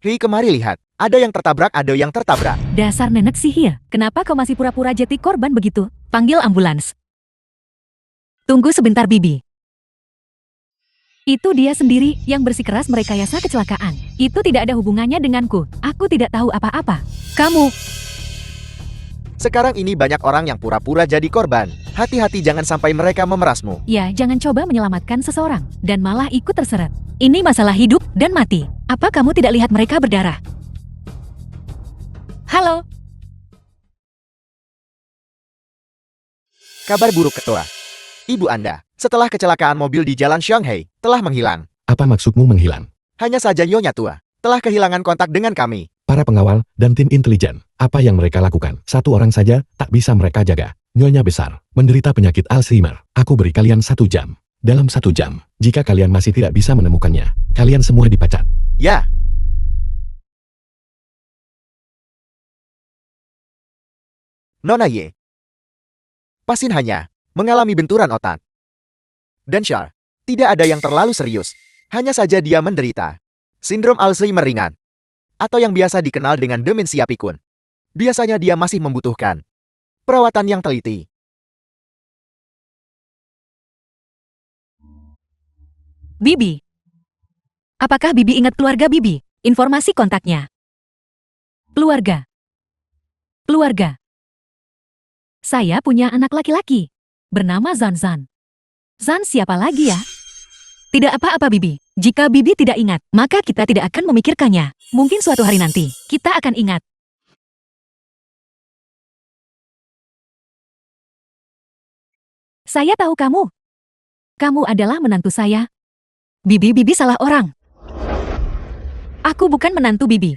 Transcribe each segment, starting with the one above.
Ri, kemari lihat. Ada yang tertabrak, ada yang tertabrak. Dasar nenek sihir, kenapa kau masih pura-pura jadi korban begitu? Panggil ambulans. Tunggu sebentar, Bibi. Itu dia sendiri yang bersikeras merekayasa kecelakaan. Itu tidak ada hubungannya denganku. Aku tidak tahu apa-apa. Kamu... Sekarang ini banyak orang yang pura-pura jadi korban. Hati-hati jangan sampai mereka memerasmu. Ya, jangan coba menyelamatkan seseorang, dan malah ikut terseret. Ini masalah hidup dan mati. Apa kamu tidak lihat mereka berdarah? Halo? Kabar buruk, Ketua. Ibu Anda, setelah kecelakaan mobil di Jalan Shanghai, telah menghilang. Apa maksudmu menghilang? Hanya saja Nyonya Tua telah kehilangan kontak dengan kami. Para pengawal dan tim intelijen, apa yang mereka lakukan? Satu orang saja tak bisa mereka jaga. Nyonya besar, menderita penyakit Alzheimer. Aku beri kalian 1 jam. Dalam 1 jam, jika kalian masih tidak bisa menemukannya, kalian semua dipecat. Ya. Nona Ye. Pasien hanya mengalami benturan otak. Dan Char, tidak ada yang terlalu serius. Hanya saja dia menderita sindrom Alzheimer ringan, atau yang biasa dikenal dengan demensia pikun. Biasanya dia masih membutuhkan perawatan yang teliti. Bibi. Apakah Bibi ingat keluarga Bibi? Informasi kontaknya. Keluarga. Keluarga. Saya punya anak laki-laki. Bernama Zan Zan. Zan siapa lagi ya? Tidak apa-apa Bibi. Jika Bibi tidak ingat, maka kita tidak akan memikirkannya. Mungkin suatu hari nanti, kita akan ingat. Saya tahu kamu. Kamu adalah menantu saya. Bibi salah orang. Aku bukan menantu Bibi.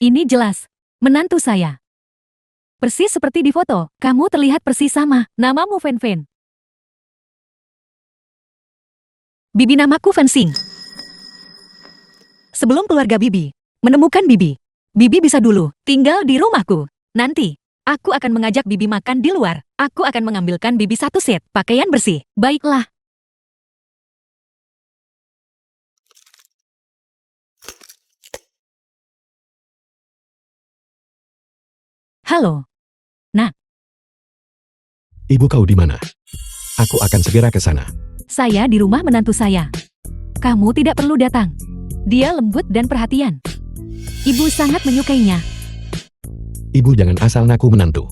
Ini jelas, menantu saya. Persis seperti di foto, kamu terlihat persis sama. Namamu Fen Fen. Bibi namaku Fen Xing. Sebelum keluarga Bibi menemukan Bibi, Bibi bisa dulu tinggal di rumahku. Nanti, aku akan mengajak Bibi makan di luar. Aku akan mengambilkan Bibi 1 set pakaian bersih. Baiklah. Halo. Nak. Ibu kau di mana? Aku akan segera ke sana. Saya di rumah menantu saya. Kamu tidak perlu datang. Dia lembut dan perhatian. Ibu sangat menyukainya. Ibu jangan asal ngaku menantu.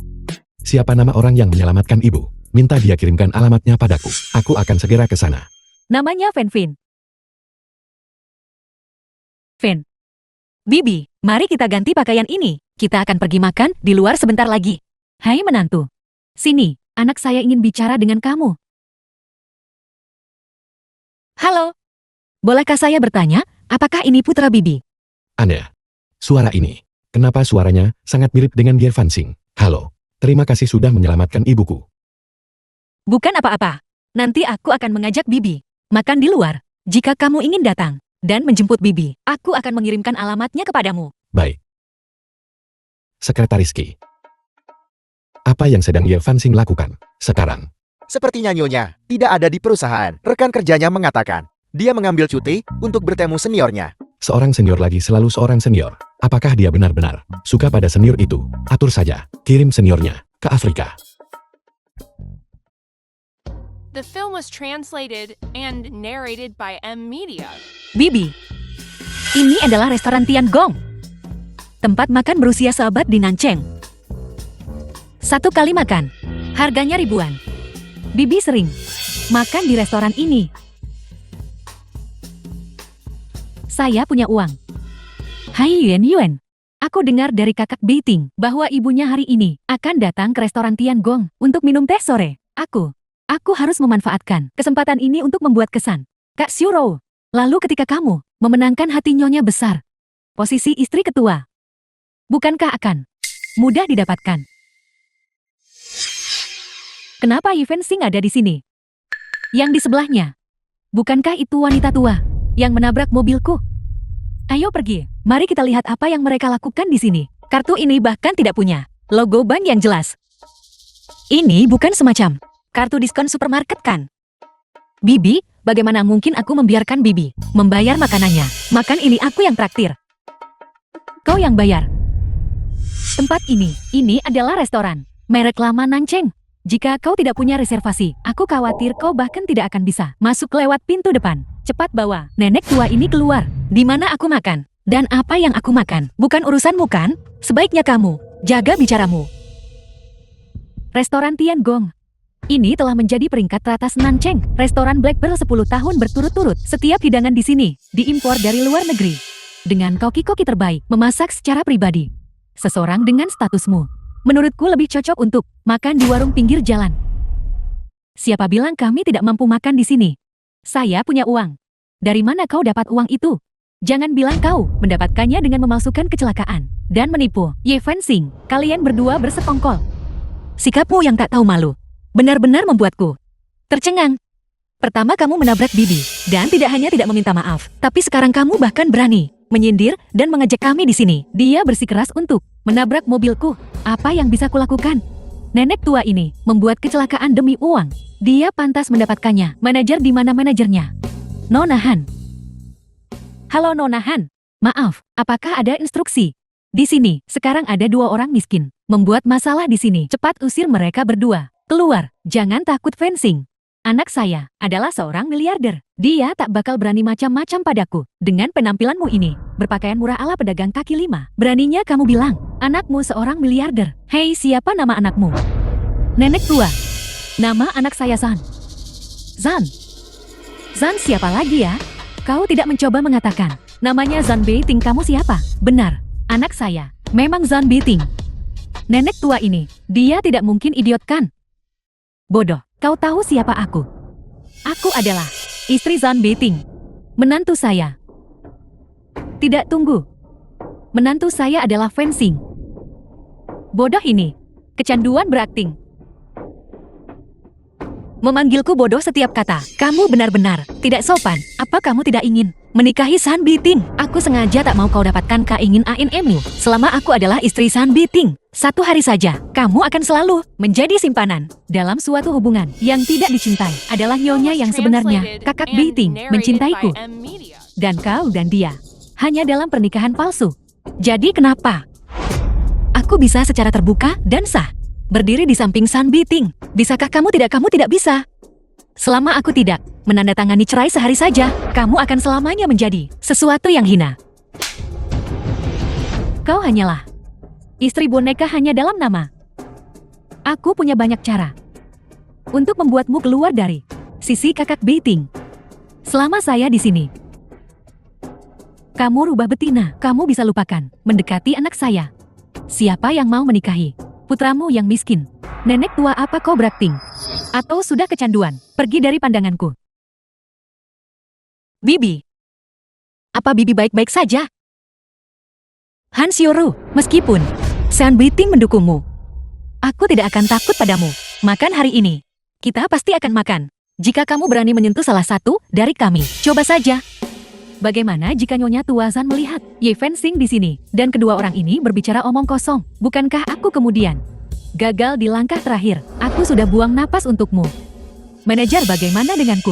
Siapa nama orang yang menyelamatkan ibu? Minta dia kirimkan alamatnya padaku. Aku akan segera ke sana. Namanya Fen Fen. Fen. Bibi, mari kita ganti pakaian ini. Kita akan pergi makan di luar sebentar lagi. Hai menantu. Sini, anak saya ingin bicara dengan kamu. Halo. Bolehkah saya bertanya, apakah ini putra Bibi? Aneh. Suara ini. Kenapa suaranya sangat mirip dengan Ye Fan Xing? Halo. Terima kasih sudah menyelamatkan ibuku. Bukan apa-apa. Nanti aku akan mengajak Bibi makan di luar. Jika kamu ingin datang dan menjemput Bibi, aku akan mengirimkan alamatnya kepadamu. Baik. Sekretaris Qi. Apa yang sedang Ye Fan Xing lakukan sekarang? Sepertinya Nyonya tidak ada di perusahaan. Rekan kerjanya mengatakan dia mengambil cuti untuk bertemu seniornya. Seorang senior lagi selalu seorang senior. Apakah dia benar-benar suka pada senior itu? Atur saja, kirim seniornya ke Afrika. The film was translated and narrated by M Media. Bibi, ini adalah restoran Tian Gong. Tempat makan berusia seabad di Nancheng. 1 kali makan, harganya ribuan. Bibi sering makan di restoran ini. Saya punya uang. Hai Yuan, aku dengar dari kakak Beiting bahwa ibunya hari ini akan datang ke restoran Tian Gong untuk minum teh sore. Aku harus memanfaatkan kesempatan ini untuk membuat kesan. Kak Xiurou, lalu ketika kamu memenangkan hati Nyonya besar, posisi istri ketua, bukankah akan mudah didapatkan? Kenapa Ye Fan Xing ada di sini? Yang di sebelahnya, bukankah itu wanita tua yang menabrak mobilku? Ayo pergi, mari kita lihat apa yang mereka lakukan di sini. Kartu ini bahkan tidak punya logo bank yang jelas. Ini bukan semacam kartu diskon supermarket kan? Bibi, bagaimana mungkin aku membiarkan Bibi membayar makanannya? Makan ini aku yang traktir. Kau yang bayar. Tempat ini adalah restoran. Merek lama Nancheng. Jika kau tidak punya reservasi, aku khawatir kau bahkan tidak akan bisa masuk lewat pintu depan. Cepat bawa nenek tua ini keluar. Di mana aku makan? Dan apa yang aku makan? Bukan urusanmu kan? Sebaiknya kamu jaga bicaramu. Restoran Tiangong. Ini telah menjadi peringkat teratas Nancheng. Restoran Black Pearl 10 tahun berturut-turut. Setiap hidangan di sini diimpor dari luar negeri. Dengan koki-koki terbaik, memasak secara pribadi. Seseorang dengan statusmu, menurutku lebih cocok untuk makan di warung pinggir jalan. Siapa bilang kami tidak mampu makan di sini? Saya punya uang. Dari mana kau dapat uang itu? Jangan bilang kau mendapatkannya dengan memalsukan kecelakaan dan menipu. Ye Fensing, kalian berdua bersekongkol. Sikapmu yang tak tahu malu benar-benar membuatku tercengang. Pertama kamu menabrak Bibi, dan tidak hanya tidak meminta maaf, tapi sekarang kamu bahkan berani menyindir dan mengejek kami di sini. Dia bersikeras untuk menabrak mobilku. Apa yang bisa kulakukan? Nenek tua ini membuat kecelakaan demi uang. Dia pantas mendapatkannya. Manajer di mana manajernya? Nona Han. Halo Nona Han. Maaf, apakah ada instruksi? Di sini, sekarang ada 2 orang miskin. Membuat masalah di sini. Cepat usir mereka berdua. Keluar, jangan takut fencing. Anak saya adalah seorang miliarder. Dia tak bakal berani macam-macam padaku. Dengan penampilanmu ini, berpakaian murah ala pedagang kaki 5. Beraninya kamu bilang, anakmu seorang miliarder. Hei, siapa nama anakmu? Nenek tua. Nama anak saya Zan. Zan. Zan siapa lagi ya? Kau tidak mencoba mengatakan. Namanya Zan Beiting, kamu siapa? Benar, anak saya. Memang Zan Beiting. Nenek tua ini, dia tidak mungkin idiot kan? Bodoh, kau tahu siapa aku? Aku adalah istri Zan Beiting. Menantu saya. Tidak, tunggu. Menantu saya adalah fencing. Bodoh ini. Kecanduan berakting. Memanggilku bodoh setiap kata. Kamu benar-benar tidak sopan. Apa kamu tidak ingin menikahi Zan Beiting? Aku sengaja tak mau kau dapatkan keinginanmu. Selama aku adalah istri Zan Beiting, 1 hari saja, kamu akan selalu menjadi simpanan. Dalam suatu hubungan yang tidak dicintai adalah nyonya yang sebenarnya. Kakak Beiting mencintaiku. Dan kau dan dia hanya dalam pernikahan palsu. Jadi kenapa aku bisa secara terbuka dan sah berdiri di samping Zan Beiting? Bisakah kamu tidak bisa? Selama aku tidak menandatangani cerai sehari saja, kamu akan selamanya menjadi sesuatu yang hina. Kau hanyalah istri boneka hanya dalam nama. Aku punya banyak cara untuk membuatmu keluar dari sisi kakak Beiting. Selama saya di sini, kamu rubah betina. Kamu bisa lupakan mendekati anak saya. Siapa yang mau menikahi putramu yang miskin? Nenek tua, apa kau berakting? Atau sudah kecanduan? Pergi dari pandanganku. Bibi. Apa Bibi baik-baik saja? Han Xiuru, meskipun Zan Beiting mendukungmu, aku tidak akan takut padamu. Makan hari ini. Kita pasti akan makan. Jika kamu berani menyentuh salah satu dari kami, coba saja. Bagaimana jika Nyonya tua Zan melihat Ye Fensing di sini, dan kedua orang ini berbicara omong kosong? Bukankah aku kemudian gagal di langkah terakhir? Aku sudah buang napas untukmu. Manajer, bagaimana denganku?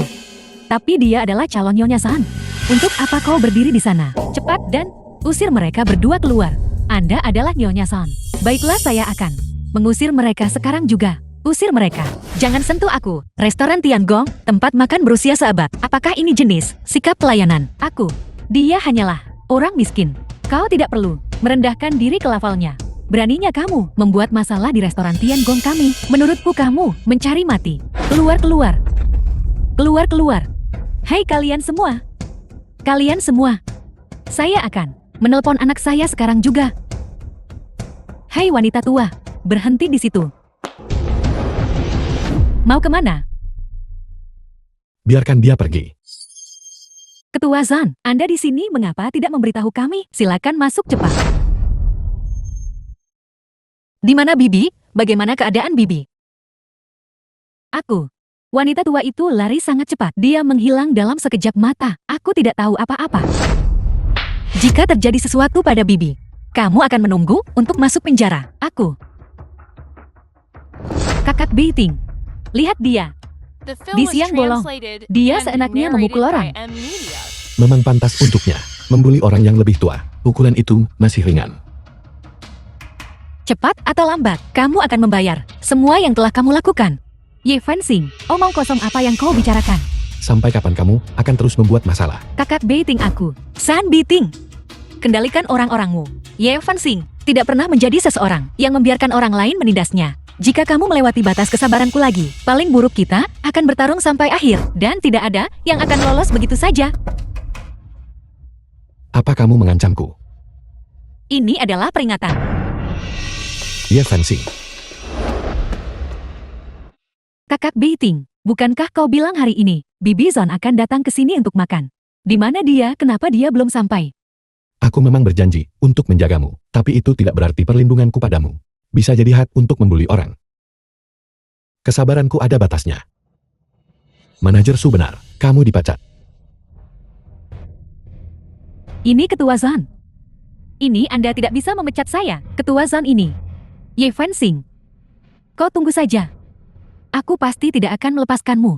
Tapi dia adalah calon Nyonya Zan. Untuk apa kau berdiri di sana? Cepat dan usir mereka berdua keluar. Anda adalah Nyonya Zan. Baiklah, saya akan mengusir mereka sekarang juga. Usir mereka. Jangan sentuh aku. Restoran Tiangong, tempat makan berusia seabad. Apakah ini jenis sikap pelayanan? Aku. Dia hanyalah orang miskin. Kau tidak perlu merendahkan diri ke levelnya. Beraninya kamu membuat masalah di restoran Tiangong kami. Menurutku kamu mencari mati. Keluar, keluar. Keluar, keluar. Hai kalian semua. Kalian semua. Saya akan menelpon anak saya sekarang juga. Hai wanita tua, berhenti di situ. Mau kemana? Biarkan dia pergi. Ketua Zan, Anda di sini mengapa tidak memberitahu kami? Silakan masuk cepat. Di mana Bibi? Bagaimana keadaan Bibi? Aku. Wanita tua itu lari sangat cepat. Dia menghilang dalam sekejap mata. Aku tidak tahu apa-apa. Jika terjadi sesuatu pada Bibi, kamu akan menunggu untuk masuk penjara. Aku. Kakak Beiting. Lihat dia. The film Di was siang bolong, translated dia and seenaknya narrated memukul by orang. M Media. Memang pantas untuknya membuli orang yang lebih tua. Pukulan itu masih ringan. Cepat atau lambat, kamu akan membayar semua yang telah kamu lakukan. Ye Fanxing, omong kosong apa yang kau bicarakan? Sampai kapan kamu akan terus membuat masalah? Kakak Beiting aku, San Biting. Kendalikan orang-orangmu. Ye Fanxing tidak pernah menjadi seseorang yang membiarkan orang lain menindasnya. Jika kamu melewati batas kesabaranku lagi, paling buruk kita akan bertarung sampai akhir, dan tidak ada yang akan lolos begitu saja. Apa kamu mengancamku? Ini adalah peringatan. Ye Fanxing, Kakak Beiting, bukankah kau bilang hari ini, Bibi Zon akan datang ke sini untuk makan? Di mana dia? Kenapa dia belum sampai? aku memang berjanji untuk menjagamu, tapi itu tidak berarti perlindunganku padamu bisa jadi hak untuk membuli orang. Kesabaranku ada batasnya. Manajer Su benar, kamu dipecat. Ini Ketua Zon. Ini Anda tidak bisa memecat saya, Ketua Zon ini. Ye Fanxing. Kau tunggu saja. Aku pasti tidak akan melepaskanmu.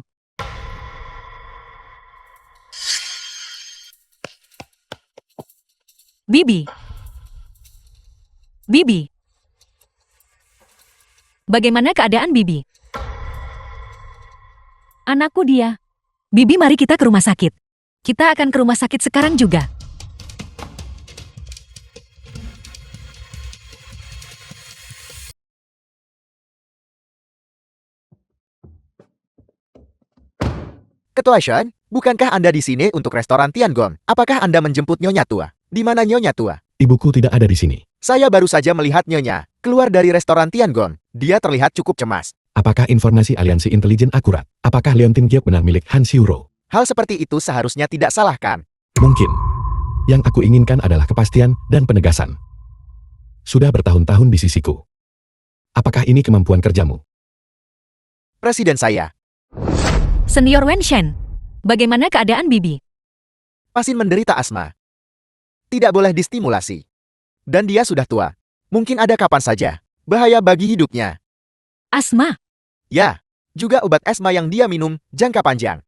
Bibi. Bibi. Bagaimana keadaan Bibi? Anakku dia. Bibi, mari kita ke rumah sakit. Kita akan ke rumah sakit sekarang juga. Ketua Shen, bukankah Anda di sini untuk restoran Tiangong? Apakah Anda menjemput Nyonya Tua? Di mana Nyonya Tua? Ibuku tidak ada di sini. Saya baru saja melihat Nyonya keluar dari restoran Tiangong. Dia terlihat cukup cemas. Apakah informasi aliansi intelijen akurat? Apakah Leontin Giok benar milik Han Xiuro? Hal seperti itu seharusnya tidak salahkan. Mungkin. Yang aku inginkan adalah kepastian dan penegasan. Sudah bertahun-tahun di sisiku. Apakah ini kemampuan kerjamu? Presiden saya, Senior Wen Shen, bagaimana keadaan Bibi? pasien menderita asma. Tidak boleh distimulasi. Dan dia sudah tua. Mungkin ada kapan saja. Bahaya bagi hidupnya. Asma. Ya, juga obat asma yang dia minum jangka panjang.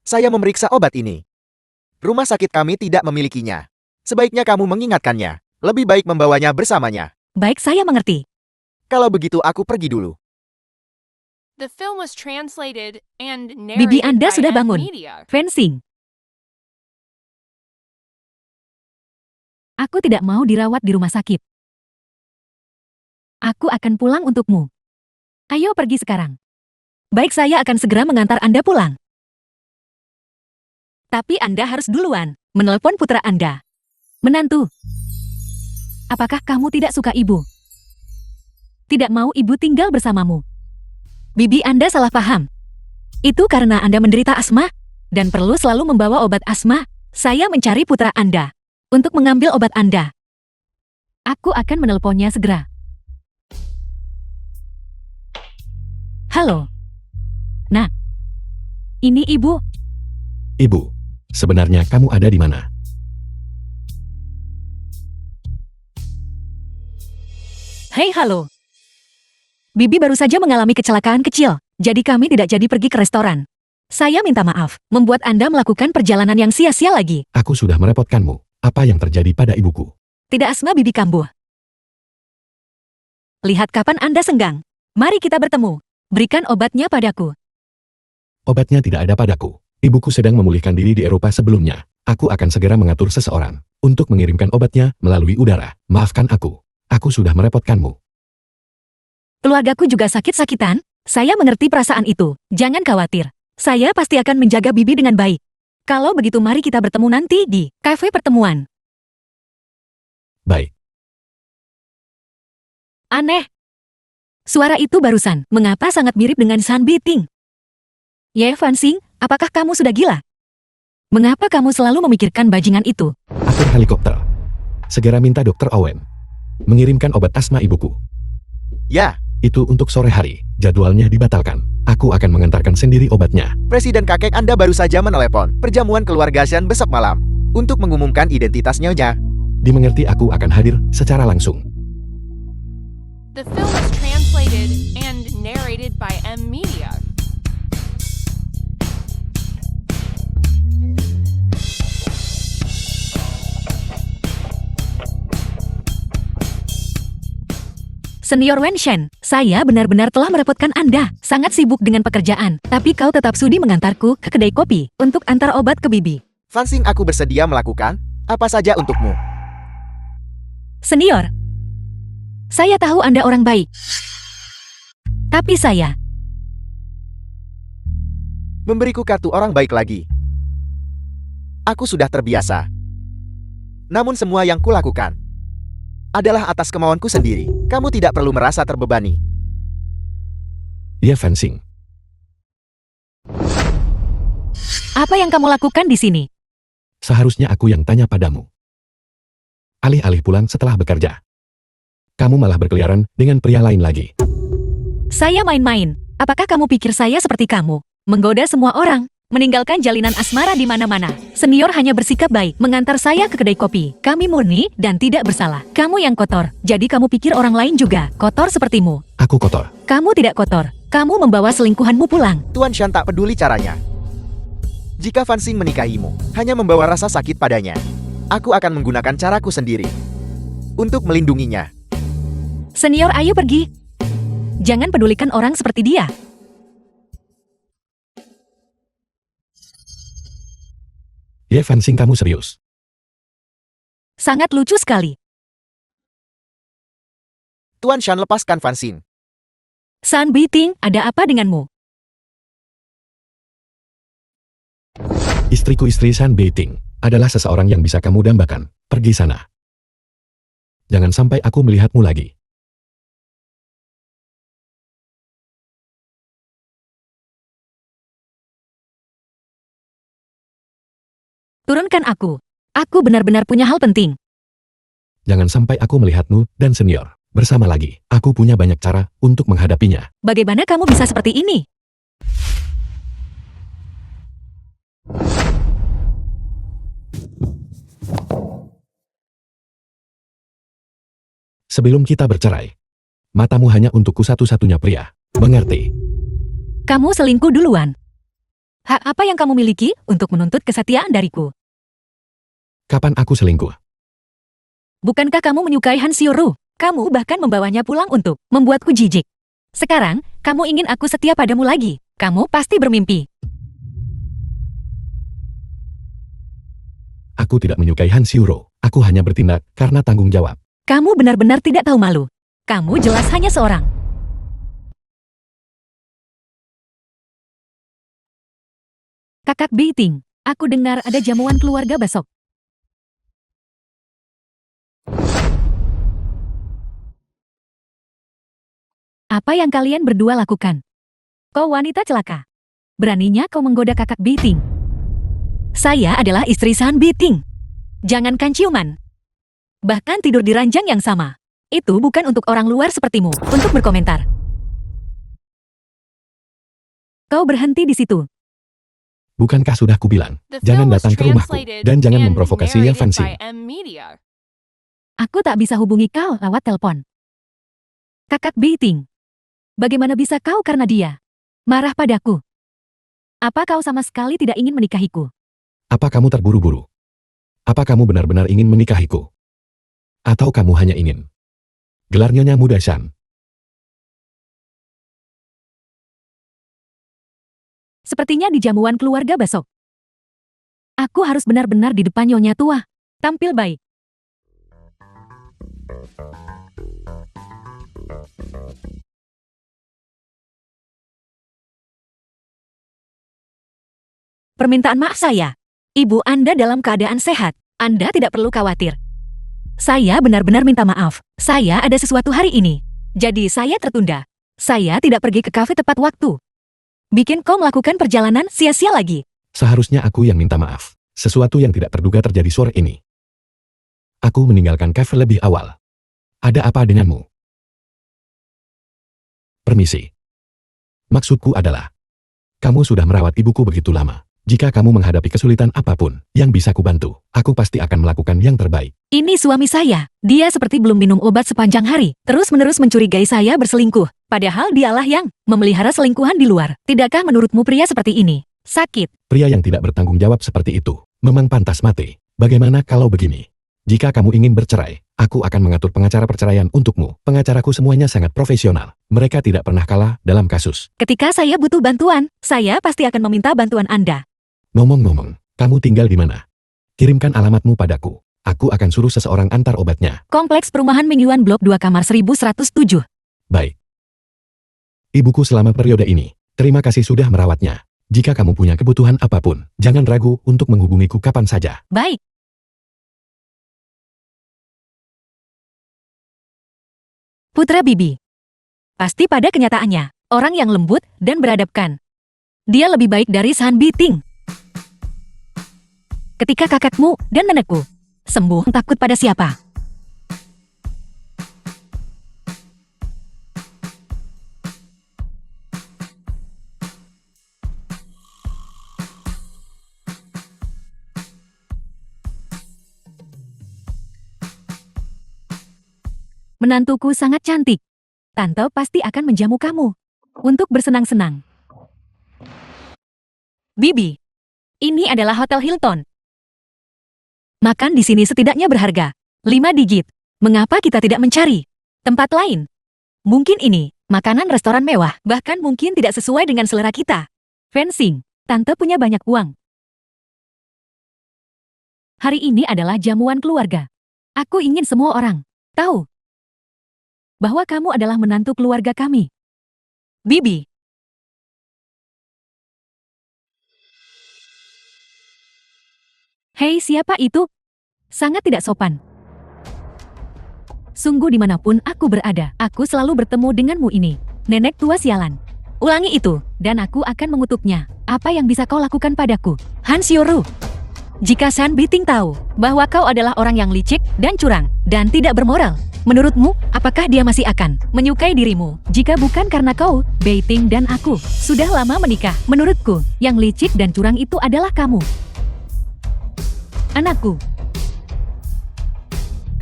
Saya memeriksa obat ini. Rumah sakit kami tidak memilikinya. Sebaiknya kamu mengingatkannya. Lebih baik membawanya bersamanya. Baik, saya mengerti. Kalau begitu aku pergi dulu. The film was translated and Bibi narrated Anda by sudah M bangun. Media. Fencing. Aku tidak mau dirawat di rumah sakit. Aku akan pulang untukmu. Ayo pergi sekarang. Baik, saya akan segera mengantar Anda pulang. Tapi Anda harus duluan menelpon putra Anda. Menantu. Apakah kamu tidak suka ibu? Tidak mau ibu tinggal bersamamu? Bibi Anda salah paham. Itu karena Anda menderita asma dan perlu selalu membawa obat asma. Saya mencari putra Anda untuk mengambil obat Anda. Aku akan menelponnya segera. Halo. Nah, ini ibu. Ibu, sebenarnya kamu ada di mana? Hei, halo. Bibi baru saja mengalami kecelakaan kecil, jadi kami tidak jadi pergi ke restoran. Saya minta maaf, membuat Anda melakukan perjalanan yang sia-sia lagi. Aku sudah merepotkanmu. Apa yang terjadi pada ibuku? Tidak asma Bibi kambuh. Lihat kapan Anda senggang. Mari kita bertemu. Berikan obatnya padaku. Obatnya tidak ada padaku. Ibuku sedang memulihkan diri di Eropa sebelumnya. Aku akan segera mengatur seseorang untuk mengirimkan obatnya melalui udara. Maafkan aku. Aku sudah merepotkanmu. Keluargaku juga sakit-sakitan. Saya mengerti perasaan itu. Jangan khawatir. Saya pasti akan menjaga Bibi dengan baik. Kalau begitu mari kita bertemu nanti di kafe pertemuan. Baik. Aneh. Suara itu barusan, mengapa sangat mirip dengan San Biting? Ye Fanxing, apakah kamu sudah gila? Mengapa kamu selalu memikirkan bajingan itu? Atur helikopter. Segera minta Dr. Owen mengirimkan obat asma ibuku. Ya, Itu untuk sore hari. Jadwalnya dibatalkan. Aku akan mengantarkan sendiri obatnya. Presiden kakek Anda baru saja menelepon perjamuan keluarga Shen besok malam untuk mengumumkan identitas Nyonya. Dimengerti, aku akan hadir secara langsung. The film was translated and narrated by M Media. Senior Wenshen, saya benar-benar telah merepotkan Anda. Sangat sibuk dengan pekerjaan, tapi kau tetap sudi mengantarku ke kedai kopi untuk antar obat ke bibi. Fansin, aku bersedia melakukan apa saja untukmu. Senior, saya tahu Anda orang baik. Tapi saya Memberiku kartu orang baik lagi. Aku sudah terbiasa. Namun semua yang kulakukan adalah atas kemauanku sendiri. Kamu tidak perlu merasa terbebani. Ye Fanxing. apa yang kamu lakukan di sini? Seharusnya aku yang tanya padamu. Alih-alih pulang setelah bekerja, kamu malah berkeliaran dengan pria lain lagi. Saya main-main. Apakah kamu pikir saya seperti kamu? Menggoda semua orang, meninggalkan jalinan asmara di mana-mana. Senior hanya bersikap baik, mengantar saya ke kedai kopi. Kami murni dan tidak bersalah. Kamu yang kotor, jadi kamu pikir orang lain juga kotor sepertimu. Aku kotor. Kamu tidak kotor. Kamu membawa selingkuhanmu pulang. Tuan Shan tak peduli caranya. Jika Fansin menikahimu, hanya membawa rasa sakit padanya. Aku akan menggunakan caraku sendiri untuk melindunginya. Senior, ayo pergi. Jangan pedulikan orang seperti dia. Ye Fanxing, kamu serius? Sangat lucu sekali. Tuan Shan, lepaskan Fansin. San Biting, ada apa denganmu? Istriku, istri San Beiting, adalah seseorang yang bisa kamu dambakan. Pergi sana. Jangan sampai aku melihatmu lagi. Turunkan aku. Aku benar-benar punya hal penting. Jangan sampai aku melihatmu dan senior bersama lagi. Aku punya banyak cara untuk menghadapinya. Bagaimana kamu bisa seperti ini? Sebelum kita bercerai, matamu hanya untukku satu-satunya pria. Mengerti? Kamu selingkuh duluan. Hak apa yang kamu miliki untuk menuntut kesetiaan dariku? Kapan aku selingkuh? Bukankah kamu menyukai Han Xiuru? Kamu bahkan membawanya pulang untuk membuatku jijik. Sekarang, kamu ingin aku setia padamu lagi. Kamu pasti bermimpi. Aku tidak menyukai Han Xiuru. Aku hanya bertindak karena tanggung jawab. Kamu benar-benar tidak tahu malu. Kamu jelas hanya seorang. Kakak Beiting, aku dengar ada jamuan keluarga besok. Apa yang kalian berdua lakukan? Kau wanita celaka. Beraninya kau menggoda kakak Beiting. Saya adalah istri San Beiting. Jangankan ciuman. Bahkan tidur di ranjang yang sama. Itu bukan untuk orang luar sepertimu untuk berkomentar. Kau berhenti di situ. Bukankah sudah kubilang, The jangan film was datang ke rumahku translated dan jangan and memprovokasi Ye narrated Fanxing. by M Media. Aku tak bisa hubungi kau lewat telepon. Kakak Beiting, bagaimana bisa kau karena dia marah padaku? Apa kau sama sekali tidak ingin menikahiku? Apa kamu terburu-buru? Apa kamu benar-benar ingin menikahiku? Atau kamu hanya ingin gelar Nyonya Muda Shan? Sepertinya di jamuan keluarga besok. Aku harus benar-benar di depan Nyonya tua. Tampil baik. Permintaan maaf saya. Ibu Anda dalam keadaan sehat. Anda tidak perlu khawatir. Saya benar-benar minta maaf. Saya ada sesuatu hari ini. Jadi saya tertunda. Saya tidak pergi ke kafe tepat waktu. Bikin kau melakukan perjalanan sia-sia lagi. Seharusnya aku yang minta maaf. Sesuatu yang tidak terduga terjadi sore ini. Aku meninggalkan kafe lebih awal. Ada apa denganmu? Permisi. Maksudku adalah, kamu sudah merawat ibuku begitu lama. Jika kamu menghadapi kesulitan apapun yang bisa kubantu, aku pasti akan melakukan yang terbaik. Ini suami saya. Dia seperti belum minum obat sepanjang hari. Terus-menerus mencurigai saya berselingkuh. Padahal dialah yang memelihara selingkuhan di luar. Tidakkah menurutmu pria seperti ini sakit? Pria yang tidak bertanggung jawab seperti itu memang pantas mati. Bagaimana kalau begini? Jika kamu ingin bercerai, Aku akan mengatur pengacara perceraian untukmu. Pengacaraku semuanya sangat profesional. Mereka tidak pernah kalah dalam kasus. Ketika saya butuh bantuan, saya pasti akan meminta bantuan Anda. Ngomong-ngomong, kamu tinggal di mana? Kirimkan alamatmu padaku. Aku akan suruh seseorang antar obatnya. Kompleks Perumahan Mingyuan Blok 2 kamar 1107. Baik. Ibuku selama periode ini. Terima kasih sudah merawatnya. Jika kamu punya kebutuhan apapun, jangan ragu untuk menghubungiku kapan saja. Baik. Putra Bibi. Pasti pada kenyataannya, orang yang lembut dan beradabkan. Dia lebih baik dari San Biting. Ketika kakakmu dan nenekku sembuh, takut pada siapa? Menantuku sangat cantik. Tante pasti akan menjamu kamu untuk bersenang-senang. Bibi, ini adalah Hotel Hilton. Makan di sini setidaknya berharga 5 digit. Mengapa kita tidak mencari tempat lain? Mungkin ini makanan restoran mewah, bahkan mungkin tidak sesuai dengan selera kita. Fencing, tante punya banyak uang. Hari ini adalah jamuan keluarga. Aku ingin semua orang tahu bahwa kamu adalah menantu keluarga kami. Bibi. Hei, siapa itu? Sangat tidak sopan. Sungguh dimanapun aku berada, aku selalu bertemu denganmu ini. Nenek tua sialan. Ulangi itu, dan aku akan mengutuknya. Apa yang bisa kau lakukan padaku? Han Xiuru. Jika San Biting tahu bahwa kau adalah orang yang licik dan curang, dan tidak bermoral, menurutmu, apakah dia masih akan menyukai dirimu? Jika bukan karena kau, Beiting dan aku sudah lama menikah. Menurutku, yang licik dan curang itu adalah kamu. Anakku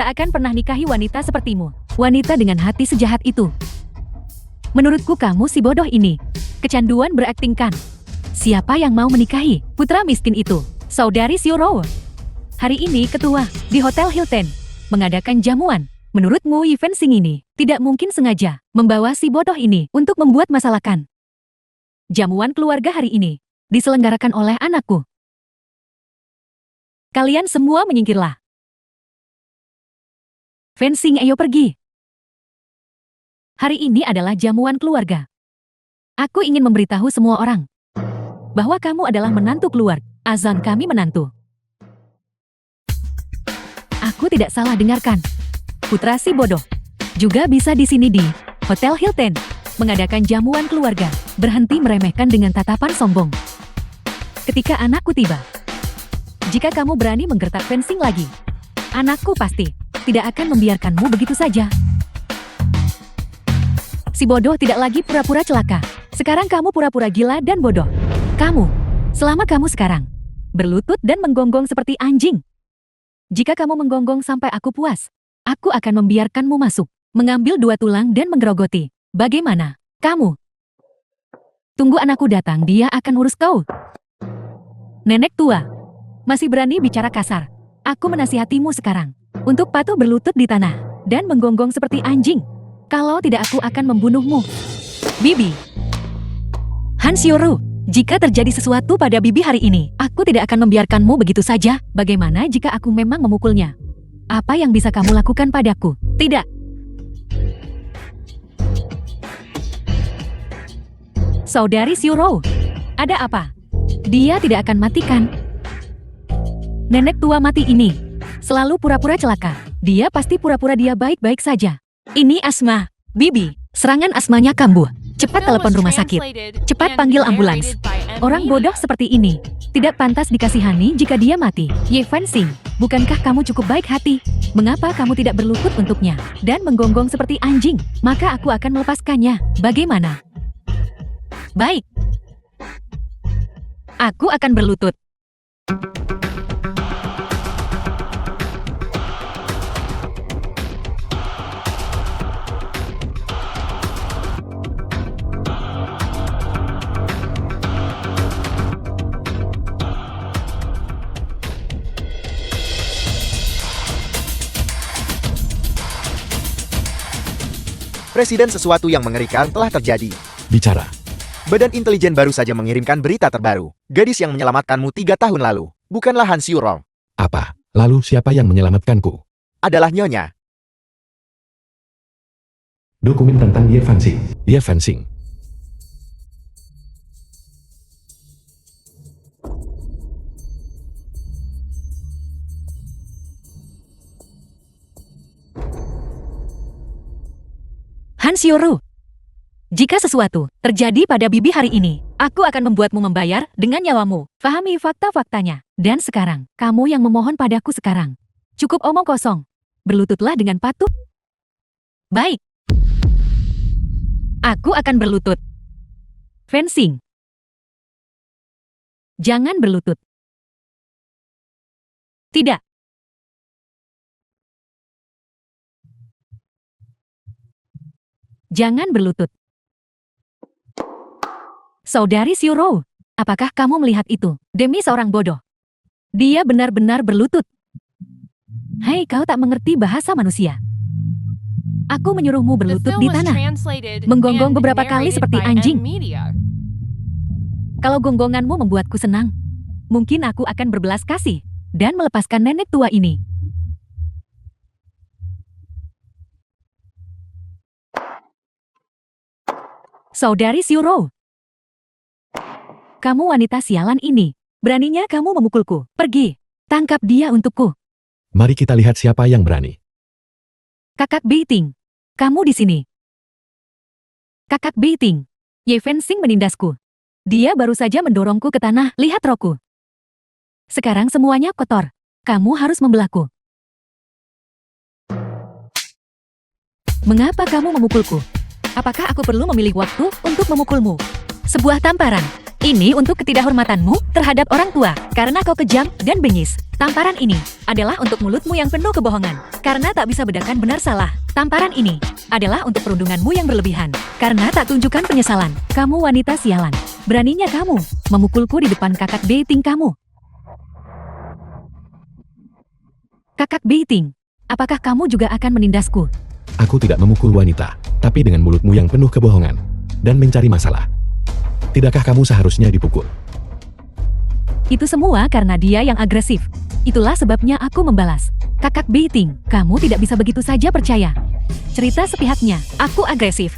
tak akan pernah nikahi wanita sepertimu. Wanita dengan hati sejahat itu. Menurutku kamu si bodoh ini. Kecanduan beraktingkan. Siapa yang mau menikahi putra miskin itu? Saudari Xiuru. Hari ini ketua di Hotel Hilton mengadakan jamuan. Menurutmu event sing ini tidak mungkin sengaja membawa si bodoh ini untuk membuat masalah kan? Jamuan keluarga hari ini diselenggarakan oleh anakku. Kalian semua menyingkirlah. Fencing, ayo pergi. Hari ini adalah jamuan keluarga. Aku ingin memberitahu semua orang bahwa kamu adalah menantu keluarga. Azan kami menantu. Aku tidak salah dengarkan. Putra si bodoh juga bisa di sini di Hotel Hilton mengadakan jamuan keluarga. Berhenti meremehkan dengan tatapan sombong. Ketika anakku tiba, jika kamu berani menggertak fencing lagi, anakku pasti tidak akan membiarkanmu begitu saja. Si bodoh tidak lagi pura-pura celaka. Sekarang kamu pura-pura gila dan bodoh. Selama kamu sekarang berlutut dan menggonggong seperti anjing. Jika kamu menggonggong sampai aku puas, aku akan membiarkanmu masuk, mengambil 2 tulang dan menggerogoti. Bagaimana? Kamu? Tunggu anakku datang, dia akan urus kau. Nenek tua, masih berani bicara kasar. Aku menasihatimu sekarang untuk patuh berlutut di tanah dan menggonggong seperti anjing. Kalau tidak, aku akan membunuhmu. Bibi. Han Xiuru, jika terjadi sesuatu pada Bibi hari ini, aku tidak akan membiarkanmu begitu saja. Bagaimana jika aku memang memukulnya? Apa yang bisa kamu lakukan padaku? Tidak. Saudari Xiuru, ada apa? Dia tidak akan matikan. Nenek tua mati ini selalu pura-pura celaka. Dia pasti pura-pura dia baik-baik saja. Ini asma. Bibi, serangan asmanya kambuh. Cepat telepon rumah sakit. Cepat panggil ambulans. Orang bodoh seperti ini tidak pantas dikasihani jika dia mati. Ye Fencing, bukankah kamu cukup baik hati? Mengapa kamu tidak berlutut untuknya dan menggonggong seperti anjing? Maka aku akan melepaskannya. Bagaimana? Baik. Aku akan berlutut. Presiden, sesuatu yang mengerikan telah terjadi. Bicara. Badan intelijen baru saja mengirimkan berita terbaru. Gadis yang menyelamatkanmu 3 tahun lalu bukanlah Han Xiurong, Apa? Lalu siapa yang menyelamatkanku? adalah Nyonya. Dokumen tentang Ye Fanxing. Ye Fanxing. Han Xiuru. Jika sesuatu terjadi pada Bibi hari ini, aku akan membuatmu membayar dengan nyawamu. Fahami fakta-faktanya. Dan sekarang, kamu yang memohon padaku sekarang. Cukup omong kosong. Berlututlah dengan patuh. Baik. Aku akan berlutut. Fencing. Jangan berlutut. Tidak. Jangan berlutut. Saudari Xiurou, apakah kamu melihat itu? Demi seorang bodoh. Dia benar-benar berlutut. Hei, kau tak mengerti bahasa manusia. Aku menyuruhmu The berlutut film di was tanah. translated Menggonggong and beberapa kali narrated seperti by anjing. M-Media. Kalau gonggonganmu membuatku senang, mungkin aku akan berbelas kasih dan melepaskan nenek tua ini. Saudari Xiurou, kamu wanita sialan ini. Beraninya kamu memukulku. Pergi, tangkap dia untukku. Mari kita lihat siapa yang berani. Kakak Beiting, kamu di sini. Kakak Beiting, Ye Fanxing menindasku. Dia baru saja mendorongku ke tanah, lihat rokku. Sekarang semuanya kotor. Kamu harus membelahku. Mengapa kamu memukulku? Apakah aku perlu memilih waktu untuk memukulmu? Sebuah tamparan. Ini untuk ketidakhormatanmu terhadap orang tua, karena kau kejam dan bengis. Tamparan ini adalah untuk mulutmu yang penuh kebohongan, karena tak bisa bedakan benar salah. Tamparan ini adalah untuk perundunganmu yang berlebihan, karena tak tunjukkan penyesalan. Kamu wanita sialan. Beraninya kamu memukulku di depan kakak Beiting kamu. Kakak Beiting, apakah kamu juga akan menindasku? Aku tidak memukul wanita, tapi dengan mulutmu yang penuh kebohongan dan mencari masalah. Tidakkah kamu seharusnya dipukul? Itu semua karena dia yang agresif. Itulah sebabnya aku membalas. Kakak Beiting, kamu tidak bisa begitu saja percaya. Cerita sepihaknya, aku agresif.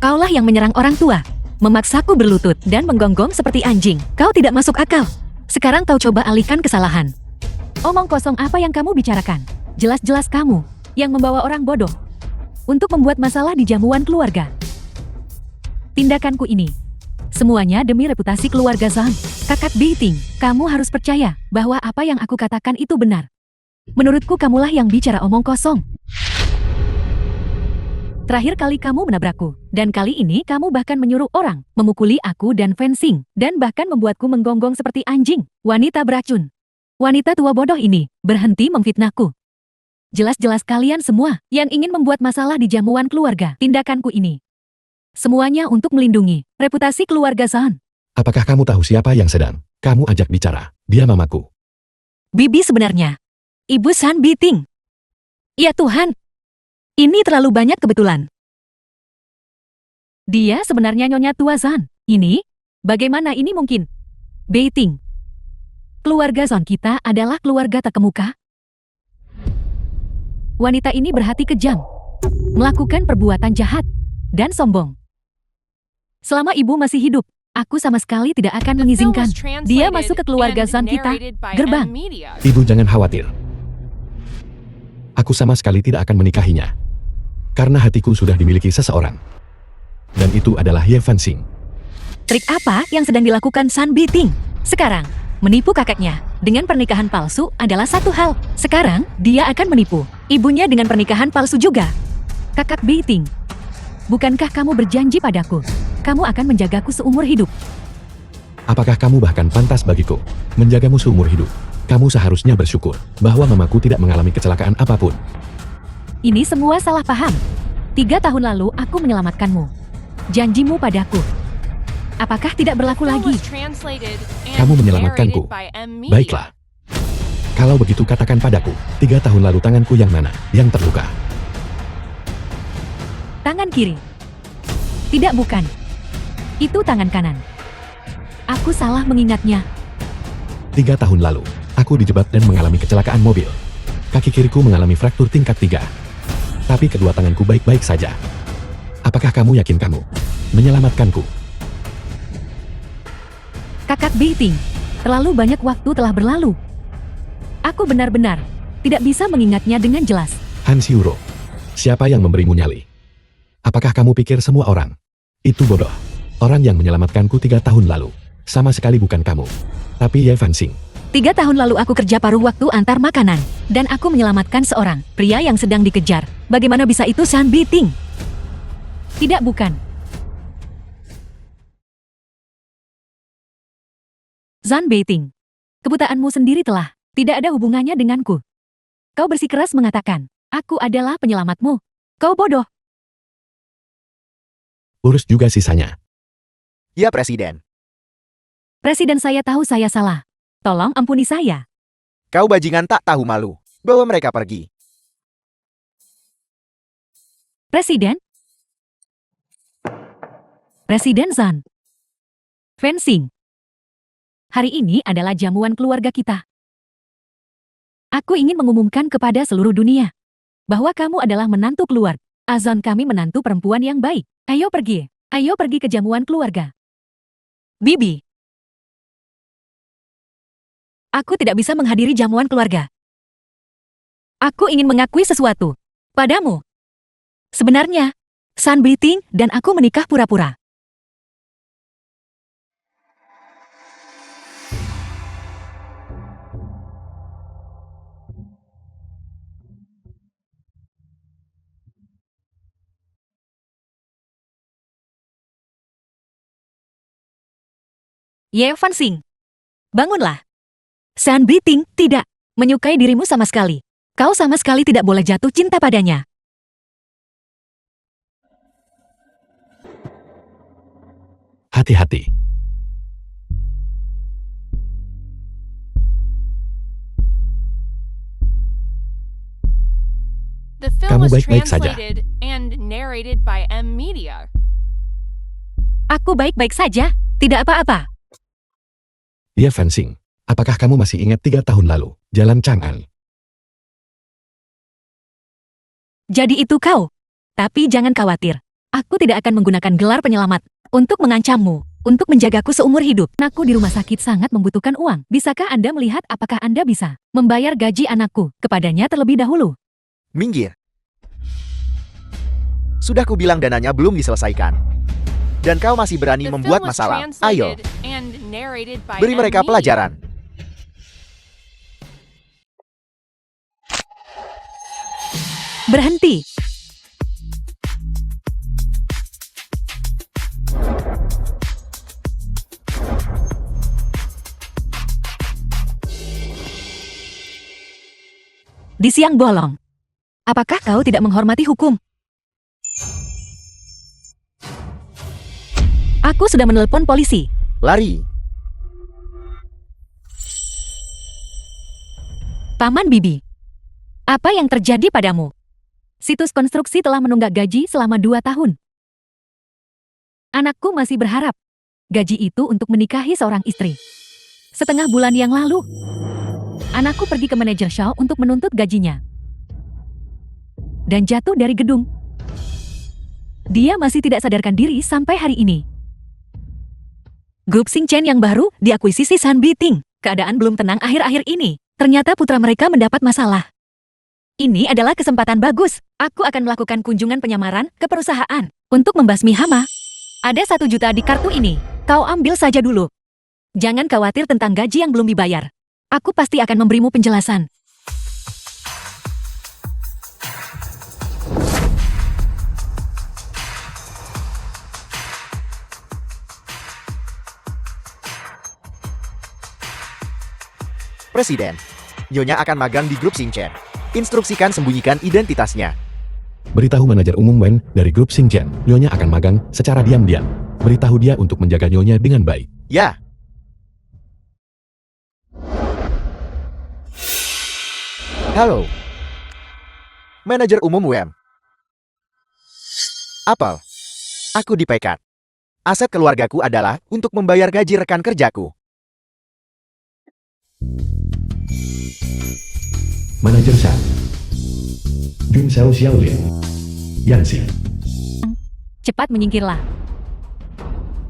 Kaulah yang menyerang orang tua, memaksaku berlutut dan menggonggong seperti anjing. Kau tidak masuk akal. Sekarang kau coba alihkan kesalahan. Omong kosong apa yang kamu bicarakan? Jelas-jelas kamu yang membawa orang bodoh untuk membuat masalah di jamuan keluarga. Tindakanku ini semuanya demi reputasi keluarga Zhang. Kakak Beiting, kamu harus percaya bahwa apa yang aku katakan itu benar. Menurutku kamulah yang bicara omong kosong. Terakhir kali kamu menabrakku, dan kali ini kamu bahkan menyuruh orang memukuli aku dan Fencing, dan bahkan membuatku menggonggong seperti anjing. Wanita beracun. Wanita tua bodoh ini berhenti memfitnahku. Jelas-jelas kalian semua yang ingin membuat masalah di jamuan keluarga. Tindakanku ini semuanya untuk melindungi reputasi keluarga Zhang. Apakah kamu tahu siapa yang sedang kamu ajak bicara? Dia mamaku. Bibi sebenarnya Ibu San Beiting. Ya Tuhan, ini terlalu banyak kebetulan. Dia sebenarnya nyonya tua Zhang. Ini, bagaimana ini mungkin? Beiting, keluarga Zhang kita adalah keluarga tak kemuka. Wanita ini berhati kejam, melakukan perbuatan jahat dan sombong. Selama ibu masih hidup, aku sama sekali tidak akan The film mengizinkan was dia translated masuk ke keluarga and Zhang kita. narrated by Gerbang. M-Media. Ibu jangan khawatir. Aku sama sekali tidak akan menikahinya. Karena hatiku sudah dimiliki seseorang. Dan itu adalah Ye Fanxing. Trik apa yang sedang dilakukan San Beiting? Sekarang, menipu kakaknya dengan pernikahan palsu adalah satu hal. Sekarang, dia akan menipu ibunya dengan pernikahan palsu juga. Kakak Beiting, bukankah kamu berjanji padaku? Kamu akan menjagaku seumur hidup. Apakah kamu bahkan pantas bagiku menjagamu seumur hidup? Kamu seharusnya bersyukur bahwa mamaku tidak mengalami kecelakaan apapun. Ini semua salah paham. 3 tahun lalu aku menyelamatkanmu. Janjimu padaku. Apakah tidak berlaku The film lagi? was translated and Kamu menyelamatkanku. narrated by M-Media. Baiklah. Kalau begitu katakan padaku, 3 tahun lalu tanganku yang mana yang terluka? Tangan kiri. Tidak, bukan. Itu tangan kanan. Aku salah mengingatnya. 3 tahun lalu, aku dijebak dan mengalami kecelakaan mobil. Kaki kiriku mengalami fraktur tingkat 3. Tapi kedua tanganku baik-baik saja. Apakah kamu yakin kamu menyelamatkanku? Kakak Beiting, terlalu banyak waktu telah berlalu. Aku benar-benar tidak bisa mengingatnya dengan jelas. Hansyuro, siapa yang memberimu nyali? Apakah kamu pikir semua orang itu bodoh? Orang yang menyelamatkanku 3 tahun lalu, sama sekali bukan kamu, tapi Ye Fanxing. 3 tahun lalu aku kerja paruh waktu antar makanan, dan aku menyelamatkan seorang pria yang sedang dikejar. Bagaimana bisa itu San Beiting? Tidak, bukan. Zan Beiting, kebutaanmu sendiri telah tidak ada hubungannya denganku. Kau bersikeras mengatakan, aku adalah penyelamatmu. Kau bodoh. Urus juga sisanya. Ya, Presiden. Presiden, saya tahu saya salah. Tolong ampuni saya. Kau bajingan tak tahu malu. Bawa mereka pergi. Presiden? Presiden Zan. Fencing. Hari ini adalah jamuan keluarga kita. Aku ingin mengumumkan kepada seluruh dunia bahwa kamu adalah menantu keluarga. Azon, kami menantu perempuan yang baik. Ayo pergi. Ayo pergi ke jamuan keluarga. Bibi. Aku tidak bisa menghadiri jamuan keluarga. Aku ingin mengakui sesuatu padamu. Sebenarnya, San Beiting dan aku menikah pura-pura. Ye Fanxing, bangunlah. San Beiting tidak menyukai dirimu sama sekali. Kau sama sekali tidak boleh jatuh cinta padanya. Hati-hati. The film Kamu was baik-baik saja. translated and narrated by M Media. Aku baik-baik saja, tidak apa-apa. Ye Fanxing, apakah kamu masih ingat 3 tahun lalu, Jalan Chang'an? Jadi itu kau. Tapi jangan khawatir. Aku tidak akan menggunakan gelar penyelamat untuk mengancammu, untuk menjagaku seumur hidup. Anakku di rumah sakit sangat membutuhkan uang. Bisakah Anda melihat apakah Anda bisa membayar gaji anakku kepadanya terlebih dahulu? Minggir. Sudah kubilang dananya belum diselesaikan. Dan kau masih berani The membuat film was masalah. Ayo, translated and narrated by beri M mereka Media. pelajaran. Berhenti. Di siang bolong. Apakah kau tidak menghormati hukum? Aku sudah menelpon polisi. Lari. Paman Bibi. Apa yang terjadi padamu? Situs konstruksi telah menunggak gaji selama 2 tahun. Anakku masih berharap gaji itu untuk menikahi seorang istri. Setengah bulan yang lalu, anakku pergi ke manajer Shaw untuk menuntut gajinya. Dan jatuh dari gedung. Dia masih tidak sadarkan diri sampai hari ini. Grup Xingchen yang baru diakuisisi San Beiting. Keadaan belum tenang akhir-akhir ini. Ternyata putra mereka mendapat masalah. Ini adalah kesempatan bagus. Aku akan melakukan kunjungan penyamaran ke perusahaan untuk membasmi hama. Ada 1 juta di kartu ini. Kau ambil saja dulu. Jangan khawatir tentang gaji yang belum dibayar. Aku pasti akan memberimu penjelasan. Presiden, Nyonya akan magang di grup Xingchen. Instruksikan sembunyikan identitasnya. Beritahu manajer umum Wen dari grup Xingchen, Nyonya akan magang secara diam-diam. Beritahu dia untuk menjaga Nyonya dengan baik. Ya. Halo. Manajer umum WM. Apel. Aku dipecat. Aset keluargaku adalah untuk membayar gaji rekan kerjaku. Manajer Shan. Jun Xiao Xiaolin. Yanxi. Cepat menyingkirlah.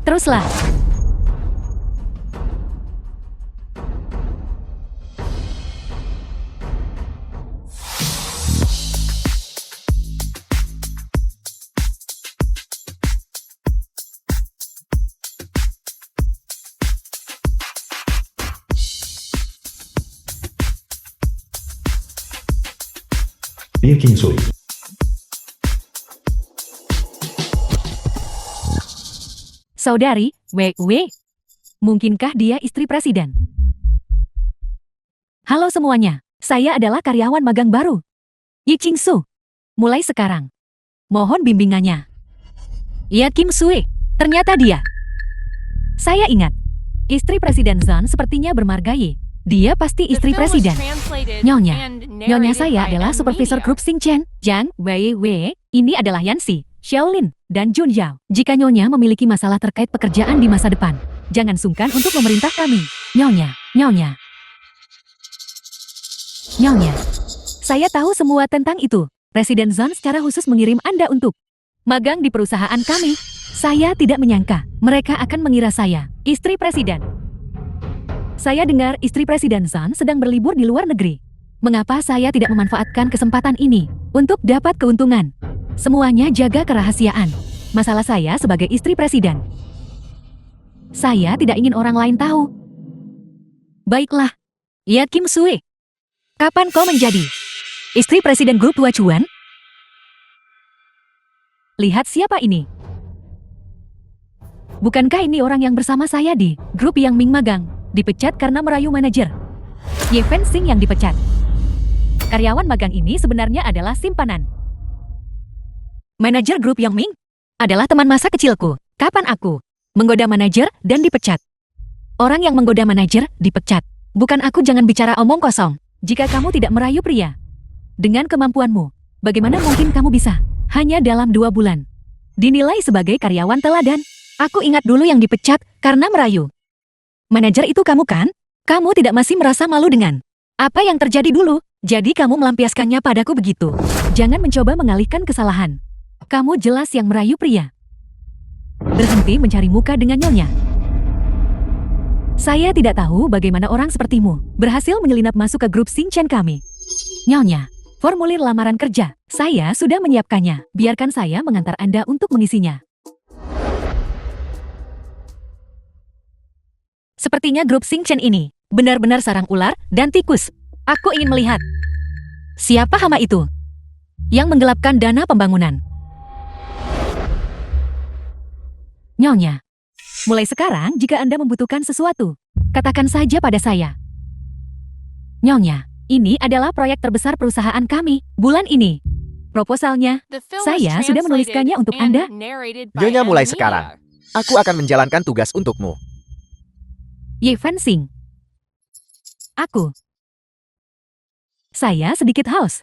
Teruslah. Lee King Sui. Saudari, WW. Mungkinkah dia istri presiden? Halo semuanya, saya adalah karyawan magang baru. Yi Ching Su. Mulai sekarang. Mohon bimbingannya. Ya Kim Sui, ternyata dia. Saya ingat. Istri Presiden Zan sepertinya bermarga Yi. Dia pasti The istri film was presiden. translated Nyonya. and Nyonya narrated saya by adalah M. supervisor Media. grup Xing Chen, Zhang Wei. Ini adalah Yanxi, Xiaolin, dan Jun Yao. Jika Nyonya memiliki masalah terkait pekerjaan di masa depan, jangan sungkan untuk memerintah kami. Nyonya. Nyonya. Saya tahu semua tentang itu. Presiden Zan secara khusus mengirim Anda untuk magang di perusahaan kami. Saya tidak menyangka mereka akan mengira saya istri presiden. Saya dengar istri Presiden Zan sedang berlibur di luar negeri. Mengapa saya tidak memanfaatkan kesempatan ini untuk dapat keuntungan? Semuanya jaga kerahasiaan. Masalah saya sebagai istri presiden. Saya tidak ingin orang lain tahu. Baiklah. Ya Kim Sui. Kapan kau menjadi istri presiden grup Tua Chuan? Lihat siapa ini. Bukankah ini orang yang bersama saya di grup Yang Ming magang? Dipecat karena merayu manajer. Ye Fensing yang dipecat. Karyawan magang ini sebenarnya adalah simpanan. Manajer grup Yang Ming adalah teman masa kecilku. Kapan aku menggoda manajer dan dipecat? Orang yang menggoda manajer dipecat. Bukan aku, jangan bicara omong kosong. Jika kamu tidak merayu pria dengan kemampuanmu, bagaimana mungkin kamu bisa hanya dalam 2 bulan dinilai sebagai karyawan teladan? Aku ingat dulu yang dipecat karena merayu manajer itu kamu kan? Kamu tidak masih merasa malu dengan apa yang terjadi dulu? Jadi kamu melampiaskannya padaku begitu. Jangan mencoba mengalihkan kesalahan. Kamu jelas yang merayu pria. Berhenti mencari muka dengan Nyonya. Saya tidak tahu bagaimana orang sepertimu berhasil menyelinap masuk ke grup Xing Chen kami. Nyonya, formulir lamaran kerja. Saya sudah menyiapkannya. Biarkan saya mengantar Anda untuk mengisinya. Sepertinya grup Xing Chen ini benar-benar sarang ular dan tikus. Aku ingin melihat siapa hama itu yang menggelapkan dana pembangunan. Nyonya, mulai sekarang jika Anda membutuhkan sesuatu, katakan saja pada saya. Nyonya, ini adalah proyek terbesar perusahaan kami bulan ini. Proposalnya, The film was saya sudah menuliskannya translated untuk and Anda. narrated by Nyonya M. mulai Media. sekarang. Aku akan menjalankan tugas untukmu. Ye Fensing. Aku. Saya sedikit haus.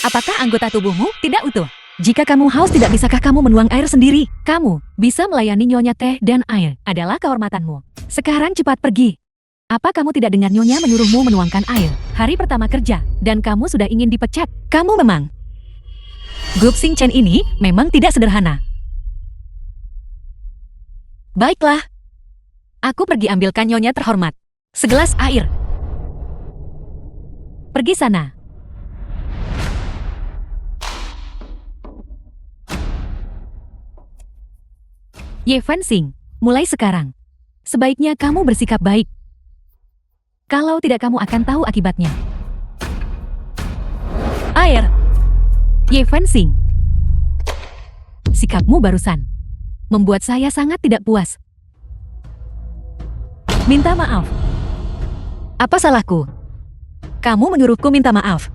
Apakah anggota tubuhmu tidak utuh? Jika kamu haus, tidak bisakah kamu menuang air sendiri? Kamu bisa melayani Nyonya teh dan air. Adalah kehormatanmu. Sekarang cepat pergi. Apa kamu tidak dengar Nyonya menyuruhmu menuangkan air? Hari pertama kerja, dan kamu sudah ingin dipecat. Kamu memang. Grup Xing Chen ini memang tidak sederhana. Baiklah. Aku pergi ambilkan Nyonya terhormat segelas air. Pergi sana. Ye Fensing, mulai sekarang, sebaiknya kamu bersikap baik. Kalau tidak, kamu akan tahu akibatnya. Air. Ye Fensing. Sikapmu barusan membuat saya sangat tidak puas. Minta maaf. Apa salahku? Kamu menyuruhku minta maaf.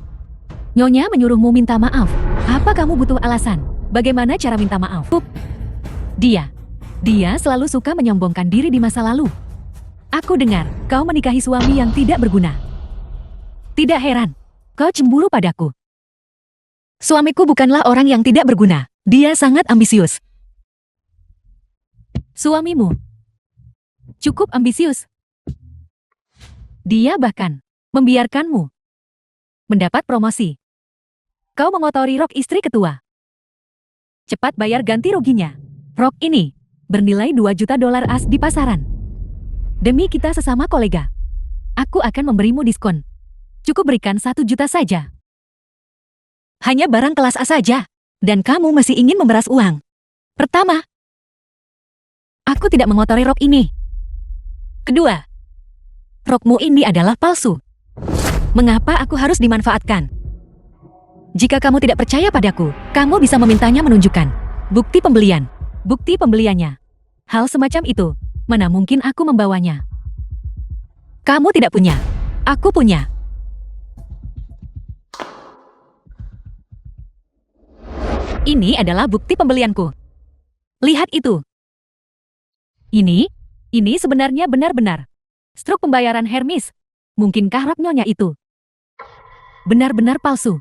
Nyonya menyuruhmu minta maaf. Apa kamu butuh alasan? Bagaimana cara minta maaf? Dia selalu suka menyombongkan diri di masa lalu. Aku dengar kau menikahi suami yang tidak berguna. Tidak heran, kau cemburu padaku. Suamiku bukanlah orang yang tidak berguna. Dia sangat ambisius. Suamimu cukup ambisius. Dia bahkan membiarkanmu mendapat promosi. Kau mengotori rok istri ketua. Cepat bayar ganti ruginya. Rok ini bernilai 2 juta dolar AS di pasaran. Demi kita sesama kolega, aku akan memberimu diskon. Cukup berikan 1 juta saja. Hanya barang kelas A saja. Dan kamu masih ingin memeras uang. Pertama, aku tidak mengotori rok ini. Kedua, rokmu ini adalah palsu. Mengapa aku harus dimanfaatkan? Jika kamu tidak percaya padaku, kamu bisa memintanya menunjukkan bukti pembelian. Bukti pembeliannya. Hal semacam itu, mana mungkin aku membawanya? Kamu tidak punya. Aku punya. Ini adalah bukti pembelianku. Lihat itu. Ini sebenarnya benar-benar struk pembayaran Hermes. Mungkinkah rok nyonya itu benar-benar palsu?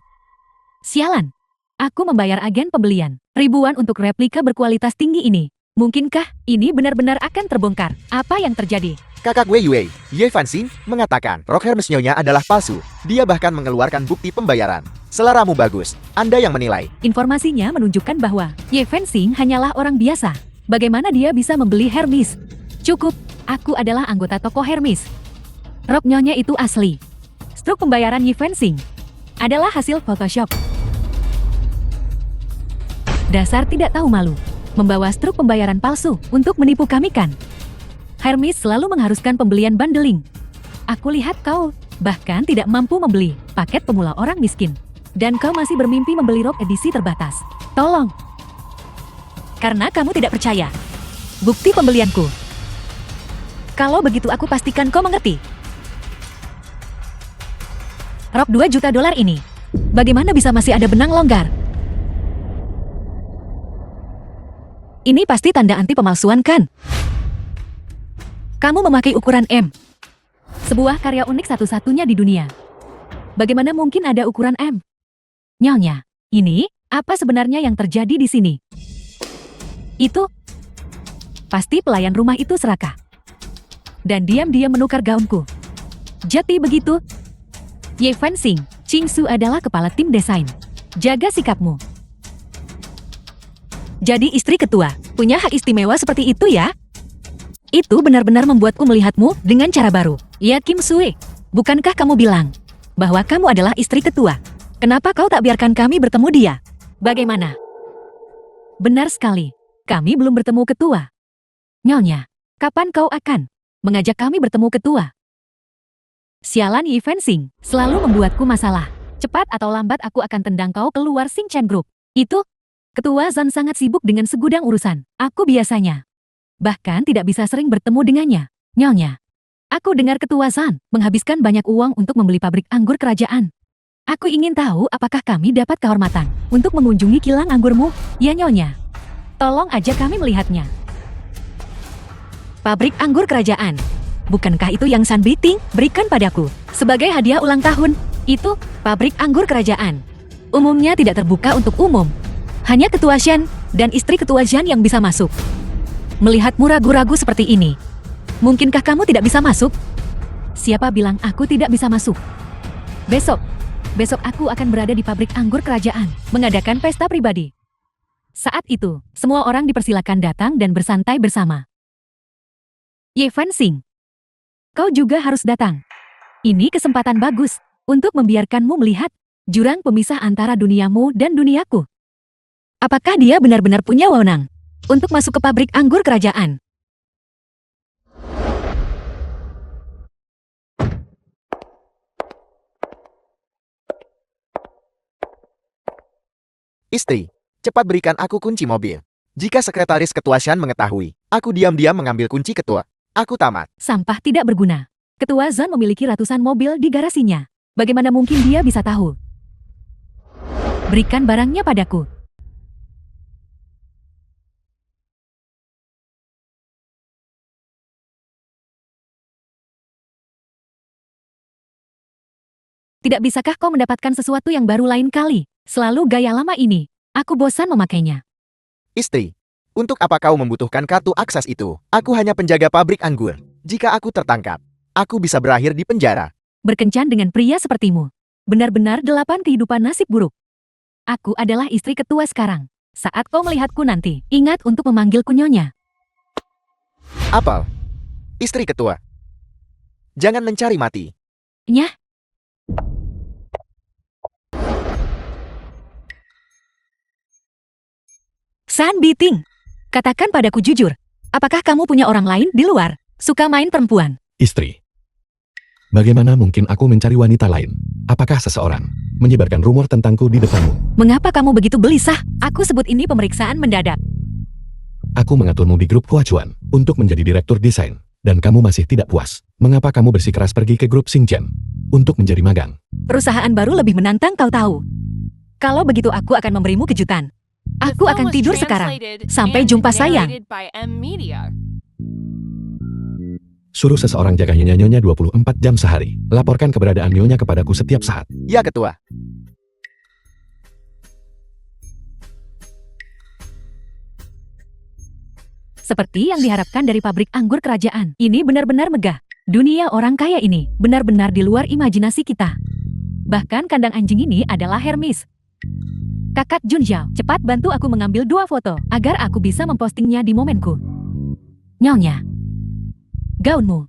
Sialan. Aku membayar agen pembelian ribuan untuk replika berkualitas tinggi ini. Mungkinkah ini benar-benar akan terbongkar? Apa yang terjadi? Kakak Wei Yue, Ye Fanxing, mengatakan rok Hermes nyonya adalah palsu. Dia bahkan mengeluarkan bukti pembayaran. Seleramu bagus, Anda yang menilai. Informasinya menunjukkan bahwa Ye Fanxing hanyalah orang biasa. Bagaimana dia bisa membeli Hermes? Cukup, aku adalah anggota toko Hermes. Rok nyonya itu asli. Struk pembayaran Ye Fanxing adalah hasil Photoshop. Dasar tidak tahu malu. Membawa struk pembayaran palsu untuk menipu kami kan? Hermes selalu mengharuskan pembelian bundling. Aku lihat kau bahkan tidak mampu membeli paket pemula orang miskin. Dan kau masih bermimpi membeli rok edisi terbatas. Tolong. Karena kamu tidak percaya. Bukti pembelianku. Kalau begitu aku pastikan kau mengerti. Rok 2 juta dolar ini. Bagaimana bisa masih ada benang longgar? Ini pasti tanda anti pemalsuan kan? Kamu memakai ukuran M. Sebuah karya unik satu-satunya di dunia. Bagaimana mungkin ada ukuran M? Nyonya, ini apa sebenarnya yang terjadi di sini? Itu pasti pelayan rumah itu serakah. Dan diam-diam menukar gaunku. Jadi begitu? Ye Fanxing, Qingsu adalah kepala tim desain. Jaga sikapmu. Jadi istri ketua, punya hak istimewa seperti itu ya? Itu benar-benar membuatku melihatmu dengan cara baru. Ya Kim Sue, bukankah kamu bilang bahwa kamu adalah istri ketua? Kenapa kau tak biarkan kami bertemu dia? Bagaimana? Benar sekali, kami belum bertemu ketua. Nyonya, kapan kau akan mengajak kami bertemu ketua? Sialan Ye Fanxing, selalu membuatku masalah. Cepat atau lambat aku akan tendang kau keluar Xing Chen Group. Itu, Ketua Zan sangat sibuk dengan segudang urusan. Aku biasanya bahkan tidak bisa sering bertemu dengannya. Nyonya, aku dengar Ketua Zan menghabiskan banyak uang untuk membeli pabrik anggur kerajaan. Aku ingin tahu apakah kami dapat kehormatan untuk mengunjungi kilang anggurmu, ya Nyonya. Tolong ajak kami melihatnya. Pabrik anggur kerajaan. Bukankah itu yang San Biting berikan padaku sebagai hadiah ulang tahun? Itu pabrik anggur kerajaan. Umumnya tidak terbuka untuk umum. Hanya Ketua Shen dan istri Ketua Zhan yang bisa masuk. Melihatmu ragu-ragu seperti ini, mungkinkah kamu tidak bisa masuk? Siapa bilang aku tidak bisa masuk? Besok aku akan berada di pabrik anggur kerajaan, mengadakan pesta pribadi. Saat itu, semua orang dipersilakan datang dan bersantai bersama. Ye Fanxing, kau juga harus datang. Ini kesempatan bagus untuk membiarkanmu melihat jurang pemisah antara duniamu dan duniaku. Apakah dia benar-benar punya wewenang untuk masuk ke pabrik anggur kerajaan? Istri, cepat berikan aku kunci mobil. Jika sekretaris ketua Shan mengetahui, aku diam-diam mengambil kunci ketua. Aku tamat. Sampah tidak berguna. Ketua Zan memiliki ratusan mobil di garasinya. Bagaimana mungkin dia bisa tahu? Berikan barangnya padaku. Tidak bisakah kau mendapatkan sesuatu yang baru lain kali? Selalu gaya lama ini. Aku bosan memakainya. Istri, untuk apa kau membutuhkan kartu akses itu? Aku hanya penjaga pabrik anggur. Jika aku tertangkap, aku bisa berakhir di penjara. Berkencan dengan pria sepertimu. Benar-benar 8 kehidupan nasib buruk. Aku adalah istri ketua sekarang. Saat kau melihatku nanti, ingat untuk memanggilku Nyonya. Apel, istri ketua. Jangan mencari mati. Nyah. San Biting, katakan padaku jujur, apakah kamu punya orang lain di luar, suka main perempuan? Istri. Bagaimana mungkin aku mencari wanita lain? Apakah seseorang menyebarkan rumor tentangku di depanmu? Mengapa kamu begitu gelisah? Aku sebut ini pemeriksaan mendadak. Aku mengaturmu di grup Huachuan untuk menjadi direktur desain, dan kamu masih tidak puas. Mengapa kamu bersikeras pergi ke grup Xingjian untuk menjadi magang? Perusahaan baru lebih menantang kau tahu. Kalau begitu aku akan memberimu kejutan. The Aku film akan was tidur sekarang. translated Sampai and jumpa sayang. narrated by M Media. Suruh seseorang jaga nyonya 24 jam sehari. Laporkan keberadaan nyonya kepadaku setiap saat. Ya, ketua. Seperti yang diharapkan dari pabrik anggur kerajaan. Ini benar-benar megah. Dunia orang kaya ini benar-benar di luar imajinasi kita. Bahkan kandang anjing ini adalah Hermes. Kakak Junjiao, cepat bantu aku mengambil 2 foto agar aku bisa mempostingnya di momenku. Nyonya, gaunmu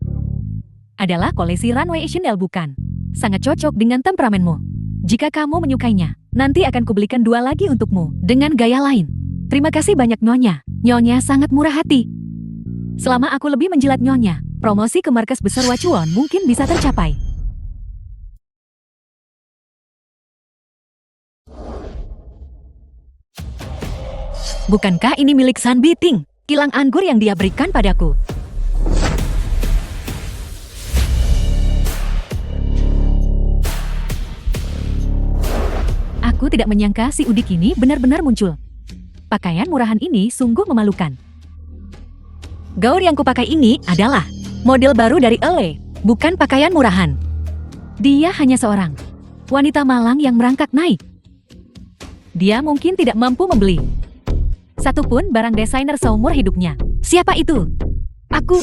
adalah koleksi runway Chanel bukan? Sangat cocok dengan temperamenmu. Jika kamu menyukainya, nanti akan kubelikan 2 lagi untukmu dengan gaya lain. Terima kasih banyak Nyonya. Nyonya sangat murah hati. Selama aku lebih menjilat Nyonya, promosi ke markas besar Huachuan mungkin bisa tercapai. Bukankah ini milik San Biting? Kilang anggur yang dia berikan padaku. Aku tidak menyangka si Udik ini benar-benar muncul. Pakaian murahan ini sungguh memalukan. Gaun yang kupakai ini adalah model baru dari LA, bukan pakaian murahan. Dia hanya seorang wanita malang yang merangkak naik. Dia mungkin tidak mampu membeli satupun barang desainer seumur hidupnya. Siapa itu? Aku.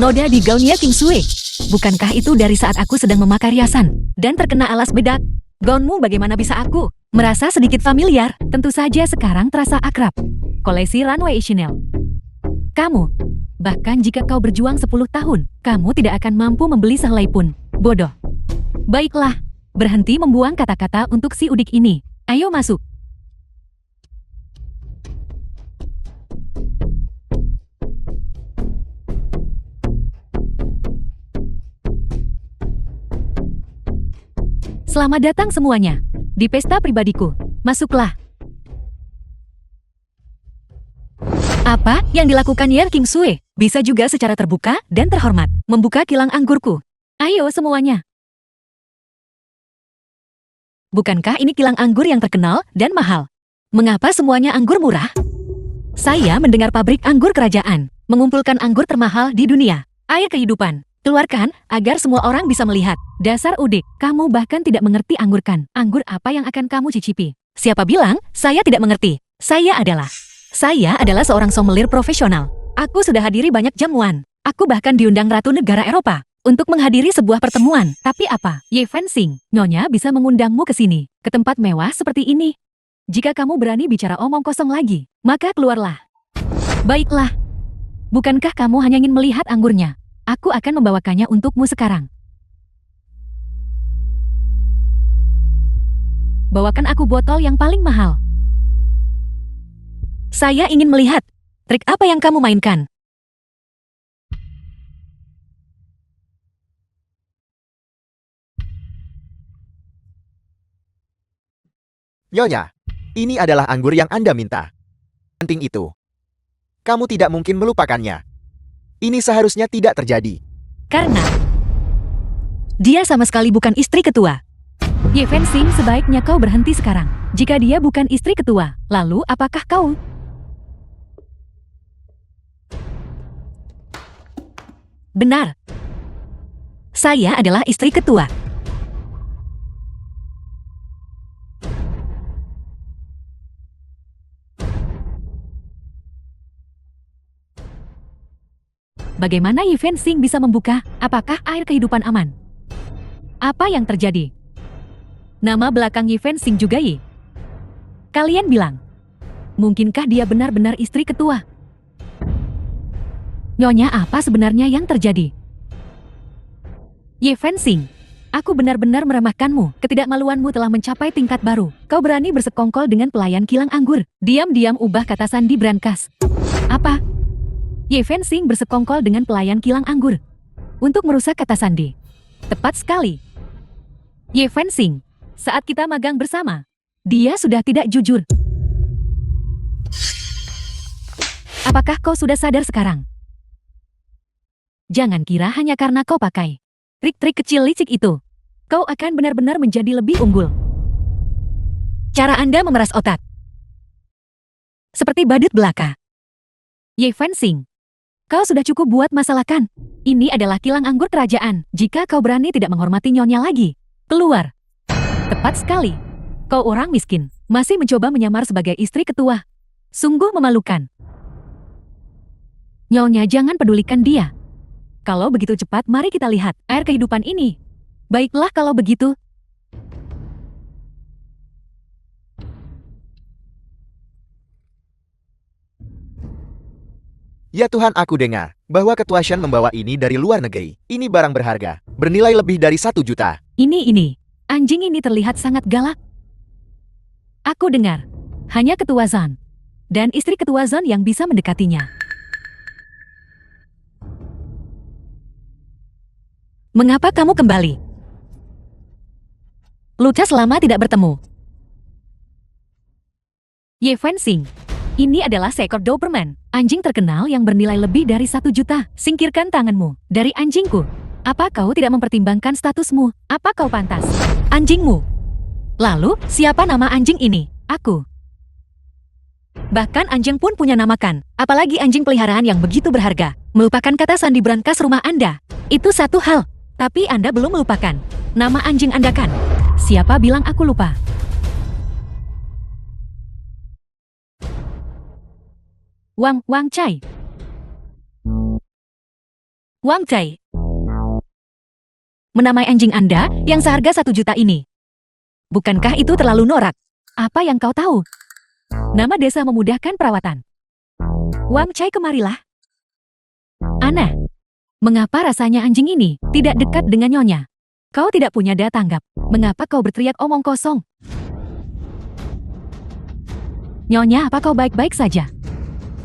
Noda di gaunnya King Sui. Bukankah itu dari saat aku sedang memakai riasan dan terkena alas bedak? Gaunmu bagaimana bisa aku merasa sedikit familiar? Tentu saja sekarang terasa akrab. Koleksi runway Chanel. Kamu, bahkan jika kau berjuang 10 tahun, kamu tidak akan mampu membeli sehelai pun. Bodoh. Baiklah, berhenti membuang kata-kata untuk si Udik ini. Ayo masuk. Selamat datang semuanya di pesta pribadiku. Masuklah. Apa yang dilakukan Yer King Sui bisa juga secara terbuka dan terhormat membuka kilang anggurku. Ayo semuanya. Bukankah ini kilang anggur yang terkenal dan mahal? Mengapa semuanya anggur murah? Saya mendengar pabrik anggur kerajaan mengumpulkan anggur termahal di dunia. Air kehidupan. Keluarkan agar semua orang bisa melihat. Dasar Udik, kamu bahkan tidak mengerti anggur kan? Anggur apa yang akan kamu cicipi? Siapa bilang saya tidak mengerti? Saya adalah seorang sommelier profesional. Aku sudah hadiri banyak jamuan. Aku bahkan diundang ratu negara Eropa untuk menghadiri sebuah pertemuan. Tapi apa? Ye Fensing, Nyonya bisa mengundangmu ke sini, ke tempat mewah seperti ini. Jika kamu berani bicara omong kosong lagi, maka keluarlah. Baiklah. Bukankah kamu hanya ingin melihat anggurnya? Aku akan membawakannya untukmu sekarang. Bawakan aku botol yang paling mahal. Saya ingin melihat trik apa yang kamu mainkan. Nyonya, ini adalah anggur yang Anda minta. Penting itu. Kamu tidak mungkin melupakannya. Ini seharusnya tidak terjadi. Karena dia sama sekali bukan istri ketua. Ye Fensing, sebaiknya kau berhenti sekarang. Jika dia bukan istri ketua, lalu apakah kau? Benar. Saya adalah istri ketua. Bagaimana Yi Fensing bisa membuka? Apakah air kehidupan aman? Apa yang terjadi? Nama belakang Yi Fensing juga Yi. Kalian bilang, mungkinkah dia benar-benar istri ketua? Nyonya, apa sebenarnya yang terjadi? Ye Fensing, aku benar-benar meremehkanmu. Ketidakmaluanmu telah mencapai tingkat baru. Kau berani bersekongkol dengan pelayan kilang anggur. Diam-diam ubah kata sandi brankas. Apa? Ye Fensing bersekongkol dengan pelayan kilang anggur. Untuk merusak kata sandi. Tepat sekali. Ye Fensing, saat kita magang bersama, dia sudah tidak jujur. Apakah kau sudah sadar sekarang? Jangan kira hanya karena kau pakai trik-trik kecil licik itu, kau akan benar-benar menjadi lebih unggul. Cara Anda memeras otak. Seperti badut belaka. Ye Fensing, kau sudah cukup buat masalah kan? Ini adalah kilang anggur kerajaan. Jika kau berani tidak menghormati nyonya lagi, keluar. Tepat sekali. Kau orang miskin, masih mencoba menyamar sebagai istri ketua. Sungguh memalukan. Nyonya, jangan pedulikan dia. Kalau begitu cepat, mari kita lihat air kehidupan ini. Baiklah kalau begitu. Ya Tuhan, aku dengar bahwa Ketua Shen membawa ini dari luar negeri. Ini barang berharga, bernilai lebih dari 1 juta. Ini. Anjing ini terlihat sangat galak. Aku dengar, hanya Ketua Zan dan istri Ketua Zan yang bisa mendekatinya. Mengapa kamu kembali? Lucas lama tidak bertemu. Ye Fensing, ini adalah seekor Doberman, anjing terkenal yang bernilai lebih dari 1 juta. Singkirkan tanganmu dari anjingku. Apa kau tidak mempertimbangkan statusmu? Apa kau pantas? Anjingmu. Lalu, siapa nama anjing ini? Aku. Bahkan anjing pun punya nama kan? Apalagi anjing peliharaan yang begitu berharga. Melupakan kata sandi brankas rumah Anda. Itu satu hal. Tapi Anda belum melupakan nama anjing Anda kan? Siapa bilang aku lupa? Wang Cai. Wang Cai. Menamai anjing Anda yang seharga 1 juta ini. Bukankah itu terlalu norak? Apa yang kau tahu? Nama desa memudahkan perawatan. Wang Cai, kemarilah. Aneh. Mengapa rasanya anjing ini tidak dekat dengan nyonya? Kau tidak punya daya tanggap. Mengapa kau berteriak omong kosong? Nyonya, apa kau baik-baik saja?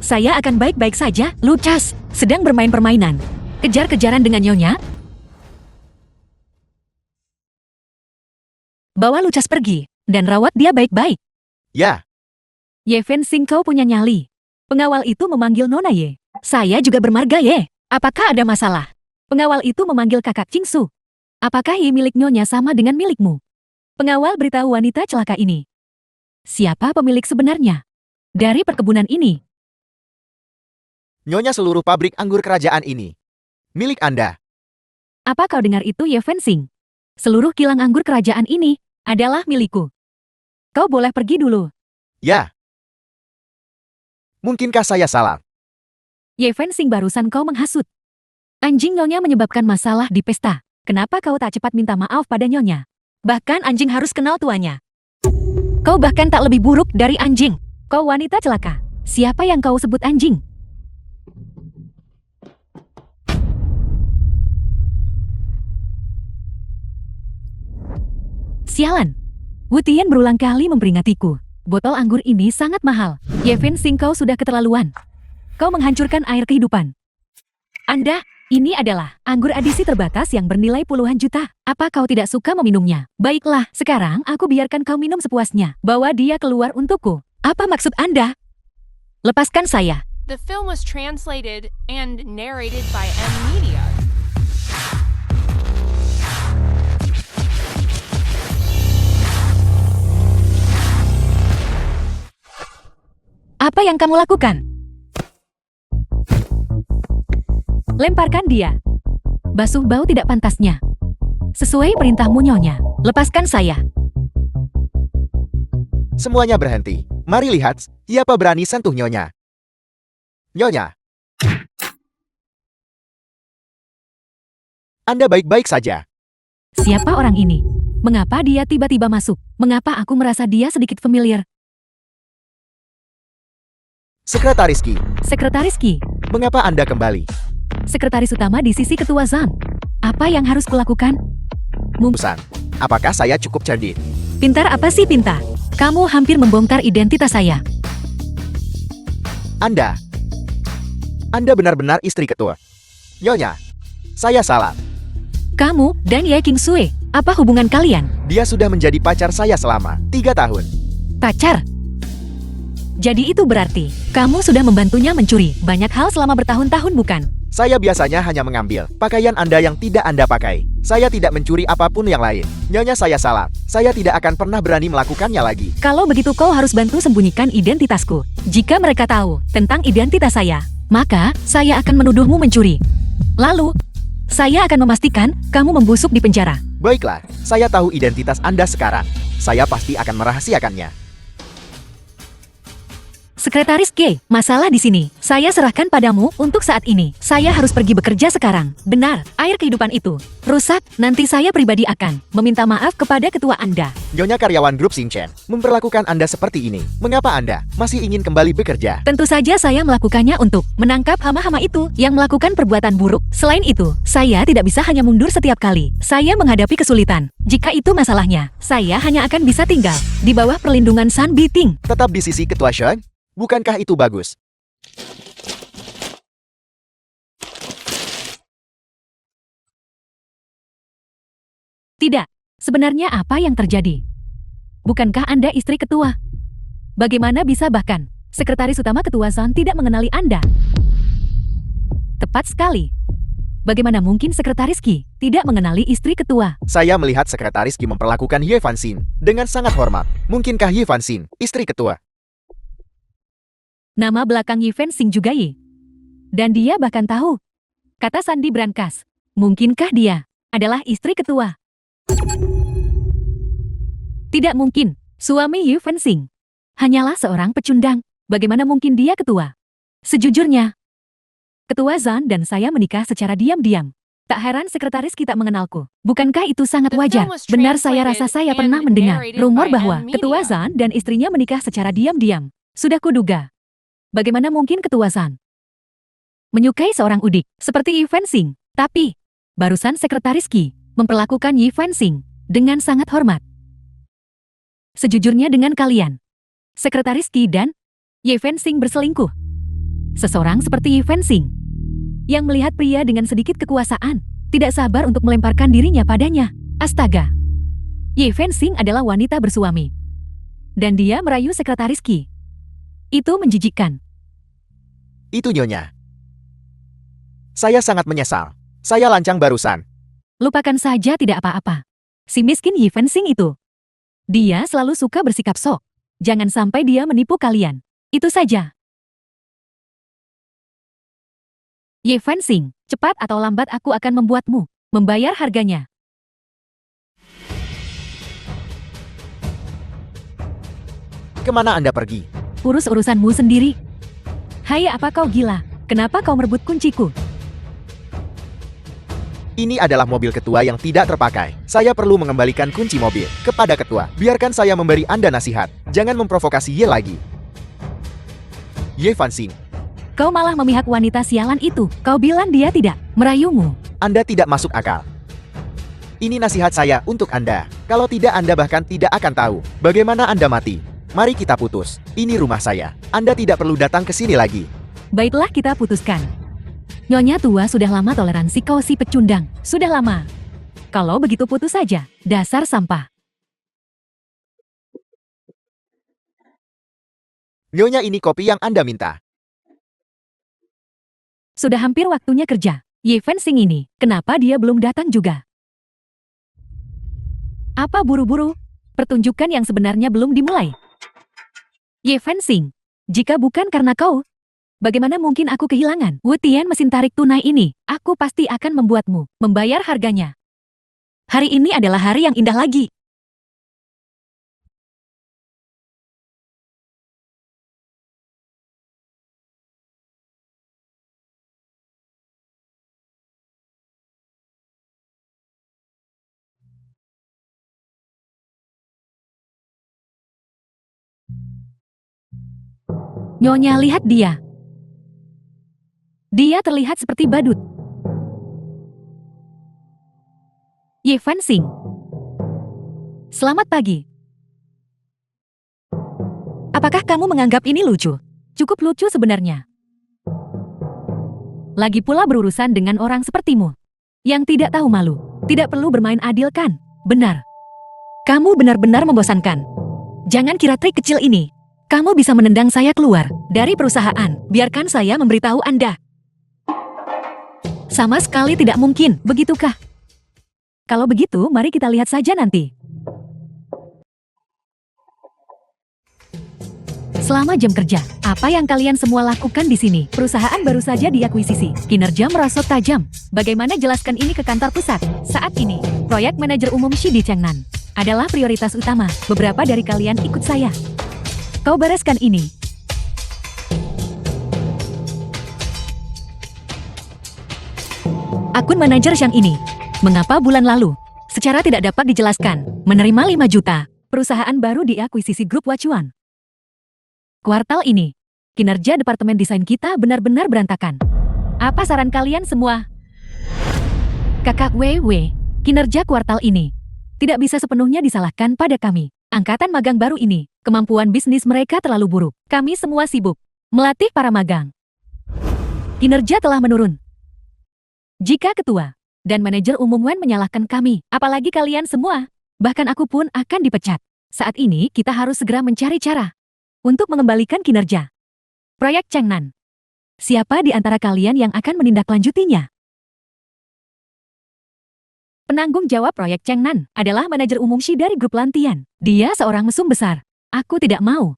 Saya akan baik-baik saja. Lucas sedang bermain permainan. Kejar-kejaran dengan nyonya? Bawa Lucas pergi dan rawat dia baik-baik. Ya, Ye Fensing, kau punya nyali. Pengawal itu memanggil Nona Ye. Saya juga bermarga Ye. Apakah ada masalah? Pengawal itu memanggil kakak Cingsu. Apakah Ye milik nyonya sama dengan milikmu? Pengawal beritahu wanita celaka ini. Siapa pemilik sebenarnya dari perkebunan ini? nyonya, seluruh pabrik anggur kerajaan ini milik Anda. Apa kau dengar itu, Ye Fensing? Seluruh kilang anggur kerajaan ini adalah milikku. Kau boleh pergi dulu. Ya. Mungkinkah saya salah? Ye Fensing, barusan kau menghasut. Anjing nyonya menyebabkan masalah di pesta. Kenapa kau tak cepat minta maaf pada nyonya? Bahkan anjing harus kenal tuannya. Kau bahkan tak lebih buruk dari anjing. Kau wanita celaka. Siapa yang kau sebut anjing? Sialan. Wu Tian berulang kali memperingatiku. Botol anggur ini sangat mahal. Ye Fensing, kau sudah keterlaluan. Kau menghancurkan air kehidupan. Anda, ini adalah anggur edisi terbatas yang bernilai puluhan juta. Apa kau tidak suka meminumnya? Baiklah, sekarang aku biarkan kau minum sepuasnya. Bawa dia keluar untukku. Apa maksud Anda? Lepaskan saya. The film was translated and narrated by M Media. Apa yang kamu lakukan? Lemparkan dia. Basuh bau tidak pantasnya. Sesuai perintahmu, nyonya. Lepaskan saya. Semuanya berhenti. Mari lihat, siapa berani sentuh nyonya. Nyonya, Anda baik-baik saja. Siapa orang ini? Mengapa dia tiba-tiba masuk? Mengapa aku merasa dia sedikit familiar? Sekretaris Qi, Sekretaris Qi, mengapa Anda kembali? sekretaris utama di sisi ketua Zhang. Apa yang harus kulakukan? Musan, apakah saya cukup cerdik? Pintar apa sih pintar? Kamu hampir membongkar identitas saya. Anda benar-benar istri ketua. Nyonya, saya salah. Kamu dan Ye Qingsui, apa hubungan kalian? Dia sudah menjadi pacar saya selama 3 tahun. Pacar? Jadi itu berarti, kamu sudah membantunya mencuri banyak hal selama bertahun-tahun bukan? Saya biasanya hanya mengambil pakaian Anda yang tidak Anda pakai. Saya tidak mencuri apapun yang lain. Nyonya, saya salah. Saya tidak akan pernah berani melakukannya lagi. Kalau begitu kau harus bantu sembunyikan identitasku. Jika mereka tahu tentang identitas saya, maka saya akan menuduhmu mencuri. Lalu, saya akan memastikan kamu membusuk di penjara. Baiklah, saya tahu identitas Anda sekarang. Saya pasti akan merahasiakannya. Sekretaris G, masalah di sini. Saya serahkan padamu untuk saat ini. Saya harus pergi bekerja sekarang. Benar, air kehidupan itu rusak. Nanti saya pribadi akan meminta maaf kepada ketua Anda. Nyonya, karyawan grup Xingchen memperlakukan Anda seperti ini. Mengapa Anda masih ingin kembali bekerja? Tentu saja saya melakukannya untuk menangkap hama-hama itu yang melakukan perbuatan buruk. Selain itu, saya tidak bisa hanya mundur setiap kali saya menghadapi kesulitan. Jika itu masalahnya, saya hanya akan bisa tinggal di bawah perlindungan San Biting. Tetap di sisi ketua Shen? Bukankah itu bagus? Tidak. Sebenarnya apa yang terjadi? Bukankah Anda istri ketua? Bagaimana bisa bahkan sekretaris utama ketua Zhang tidak mengenali Anda? Tepat sekali. Bagaimana mungkin sekretaris Qi tidak mengenali istri ketua? Saya melihat sekretaris Qi memperlakukan Ye Fanxin dengan sangat hormat. Mungkinkah Ye Fanxin istri ketua? Nama belakang Yi Fanxin juga Yi. Dan dia bahkan tahu. Kata Sandi Brankas. Mungkinkah dia adalah istri ketua? Tidak mungkin. Suami Yi Fanxin hanyalah seorang pecundang. Bagaimana mungkin dia ketua? Sejujurnya, ketua Zhang dan saya menikah secara diam-diam. Tak heran sekretaris kita mengenalku. Bukankah itu sangat wajar? Benar, saya rasa saya pernah mendengar rumor bahwa ketua Zhang dan istrinya menikah secara diam-diam. Sudah kuduga. Bagaimana mungkin ketua Zhang menyukai seorang udik seperti Yi Fanxin? Tapi, barusan sekretaris Qi memperlakukan Yi Fanxin dengan sangat hormat. Sejujurnya dengan kalian, sekretaris Qi dan Yi Fanxin berselingkuh. Seseorang seperti Yi Fanxin yang melihat pria dengan sedikit kekuasaan tidak sabar untuk melemparkan dirinya padanya. Astaga. Yi Fanxin adalah wanita bersuami. Dan dia merayu sekretaris Qi. Itu menjijikkan. Itu Nyonya. Saya sangat menyesal. Saya lancang barusan. Lupakan saja, tidak apa-apa. Si miskin Yi Fanxin itu. Dia selalu suka bersikap sok. Jangan sampai dia menipu kalian. Itu saja. Yi Fanxin, cepat atau lambat aku akan membuatmu membayar harganya. Kemana Anda pergi? Urus urusanmu sendiri. Hai, apa kau gila? Kenapa kau merebut kunciku? Ini adalah mobil ketua yang tidak terpakai. Saya perlu mengembalikan kunci mobil kepada ketua. Biarkan saya memberi Anda nasihat. Jangan memprovokasi Ye lagi. Ye Fanxin, Kau malah memihak wanita sialan itu. Kau bilang dia tidak merayumu. Anda tidak masuk akal. Ini nasihat saya untuk Anda. Kalau tidak, Anda bahkan tidak akan tahu bagaimana Anda mati. Mari kita putus. Ini rumah saya. Anda tidak perlu datang ke sini lagi. Baiklah, kita putuskan. Nyonya tua sudah lama toleransi kau si pecundang. Sudah lama. Kalau begitu putus saja. Dasar sampah. Nyonya, ini kopi yang Anda minta. Sudah hampir waktunya kerja. Ye Fanxin ini, kenapa dia belum datang juga? Apa buru-buru? Pertunjukan yang sebenarnya belum dimulai. Ye Fanxin, jika bukan karena kau, bagaimana mungkin aku kehilangan Wu Tian mesin tarik tunai ini? Aku pasti akan membuatmu membayar harganya. Hari ini adalah hari yang indah lagi. Nyonya, lihat dia. Dia terlihat seperti badut. Ye Fansing. Selamat pagi. Apakah kamu menganggap ini lucu? Cukup lucu sebenarnya. Lagi pula berurusan dengan orang sepertimu. Yang tidak tahu malu. Tidak perlu bermain adil kan? Benar. Kamu benar-benar membosankan. Jangan kira trik kecil ini. Kamu bisa menendang saya keluar dari perusahaan. Biarkan saya memberitahu Anda. Sama sekali tidak mungkin, begitukah? Kalau begitu, mari kita lihat saja nanti. Selama jam kerja, apa yang kalian semua lakukan di sini? Perusahaan baru saja diakuisisi. Kinerja merosot tajam. Bagaimana jelaskan ini ke kantor pusat? Saat ini, proyek manajer umum Shidi Changnan adalah prioritas utama. Beberapa dari kalian ikut saya. Kau bereskan ini. Akun manajer Shang ini. Mengapa bulan lalu? Secara tidak dapat dijelaskan. Menerima 5 juta. Perusahaan baru diakuisisi grup Wachuan. Kuartal ini, kinerja departemen desain kita benar-benar berantakan. Apa saran kalian semua? Kakak WW, kinerja kuartal ini tidak bisa sepenuhnya disalahkan pada kami. Angkatan magang baru ini, kemampuan bisnis mereka terlalu buruk. Kami semua sibuk melatih para magang. Kinerja telah menurun. Jika ketua dan manajer umum Wen menyalahkan kami, apalagi kalian semua, bahkan aku pun akan dipecat. Saat ini kita harus segera mencari cara untuk mengembalikan kinerja proyek Changnan. Siapa di antara kalian yang akan menindaklanjutinya? Penanggung jawab proyek Changnan adalah manajer umum Shi dari grup Lantian. Dia seorang mesum besar. Aku tidak mau.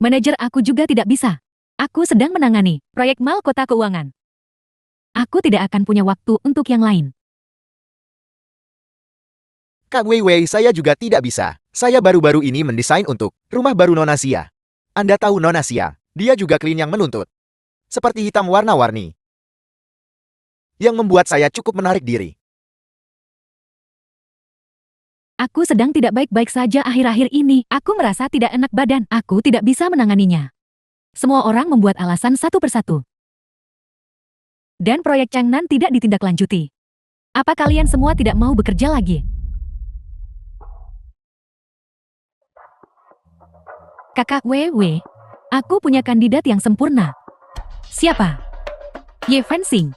Manajer aku juga tidak bisa. Aku sedang menangani proyek mal kota keuangan. Aku tidak akan punya waktu untuk yang lain. Kak Wei Wei, saya juga tidak bisa. Saya baru-baru ini mendesain untuk rumah baru Nona Xia. Anda tahu Nona Xia, dia juga klien yang menuntut. Seperti hitam warna-warni. Yang membuat saya cukup menarik diri. Aku sedang tidak baik-baik saja akhir-akhir ini. Aku merasa tidak enak badan. Aku tidak bisa menanganinya. Semua orang membuat alasan satu persatu. Dan proyek Changnan tidak ditindaklanjuti. Apa kalian semua tidak mau bekerja lagi? Kakak WW, aku punya kandidat yang sempurna. Siapa? Ye Fansing.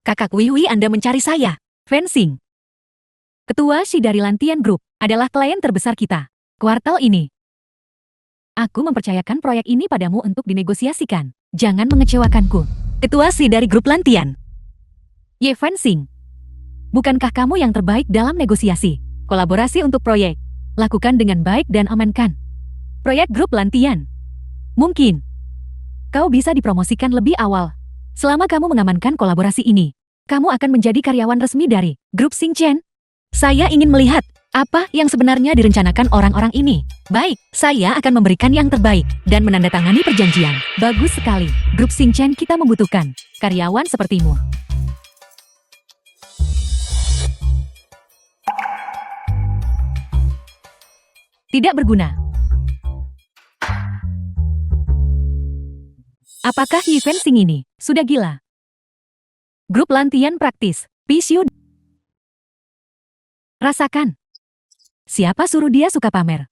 Kakak Wiwi, Anda mencari saya. Fansing. Ketua Shi dari Lantian Group adalah klien terbesar kita. Kuartal ini. Aku mempercayakan proyek ini padamu untuk dinegosiasikan. Jangan mengecewakanku. Ketua Shi dari grup Lantian. Ye Fansing. Bukankah kamu yang terbaik dalam negosiasi? Kolaborasi untuk proyek. Lakukan dengan baik dan amankan proyek grup Lantian. Mungkin kau bisa dipromosikan lebih awal. Selama kamu mengamankan kolaborasi ini, kamu akan menjadi karyawan resmi dari grup Xingchen. Saya ingin melihat apa yang sebenarnya direncanakan orang-orang ini. Baik, saya akan memberikan yang terbaik dan menandatangani perjanjian. Bagus sekali. Grup Xingchen kita membutuhkan karyawan sepertimu. Tidak berguna. Apakah Yi Fansing ini sudah gila? Grup Lantian praktis. Pisyu. Rasakan. Siapa suruh dia suka pamer?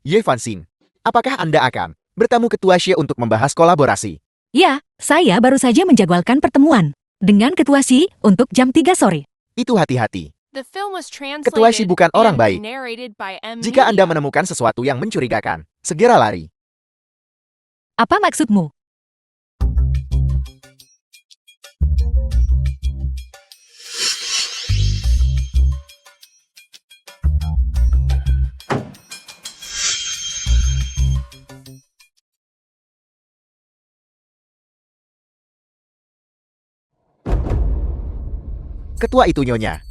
Ye Fansing, apakah Anda akan bertemu Ketua Xie untuk membahas kolaborasi? Ya, saya baru saja menjadwalkan pertemuan dengan Ketua Xi untuk jam 3 sore. Itu hati-hati. The film was Ketua Xi translated bukan orang and baik. narrated by M. Jika Anda Media. menemukan sesuatu yang mencurigakan, segera lari. Apa maksudmu? Ketua itu Nyonya.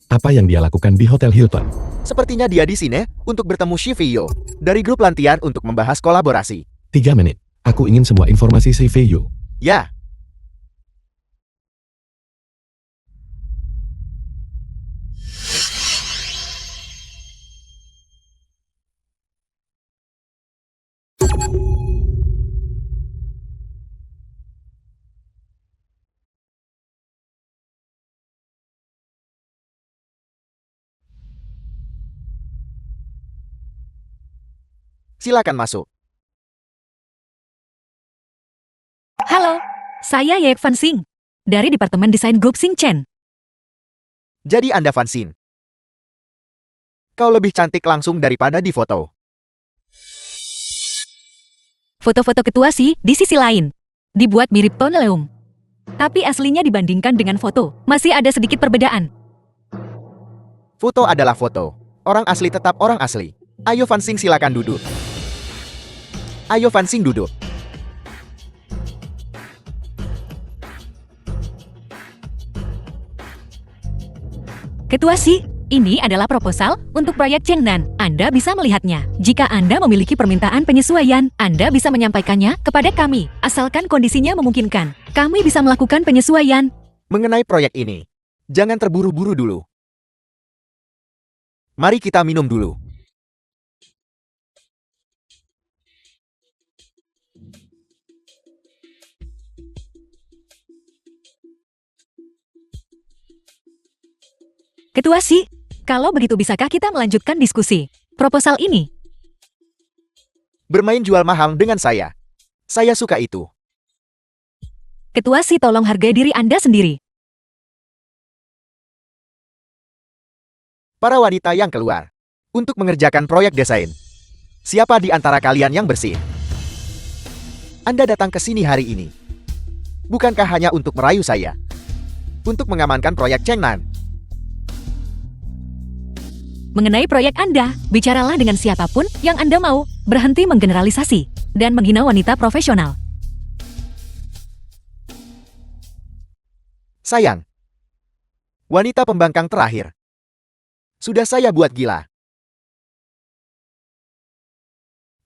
Apa yang dia lakukan di Hotel Hilton? Sepertinya dia di sini untuk bertemu Shivio dari grup Lantian untuk membahas kolaborasi. 3 menit. Aku ingin semua informasi CV. Ya, silakan masuk. Halo, saya Ye Fan Sing dari Departemen Desain Grup Sing Chen. Jadi Anda Fansin. Kau lebih cantik langsung daripada di foto. Foto-foto ketua sih di sisi lain dibuat mirip Tonleum. Tapi aslinya dibandingkan dengan foto, masih ada sedikit perbedaan. Foto adalah foto. Orang asli tetap orang asli. Ayo Fansin silakan duduk. Ayo Fansin duduk. Ketua sih, ini adalah proposal untuk proyek Chengnan. Anda bisa melihatnya. Jika Anda memiliki permintaan penyesuaian, Anda bisa menyampaikannya kepada kami. Asalkan kondisinya memungkinkan, kami bisa melakukan penyesuaian. Mengenai proyek ini, jangan terburu-buru dulu. Mari kita minum dulu. Ketua sih, kalau begitu bisakah kita melanjutkan diskusi proposal ini? Bermain jual mahal dengan saya. Saya suka itu. Ketua sih, tolong hargai diri Anda sendiri. Para wanita yang keluar untuk mengerjakan proyek desain. Siapa di antara kalian yang bersih? Anda datang ke sini hari ini. Bukankah hanya untuk merayu saya? Untuk mengamankan proyek Chengnan. Mengenai proyek Anda, bicaralah dengan siapapun yang Anda mau. Berhenti menggeneralisasi dan menghina wanita profesional. Sayang. Wanita pembangkang terakhir. Sudah saya buat gila.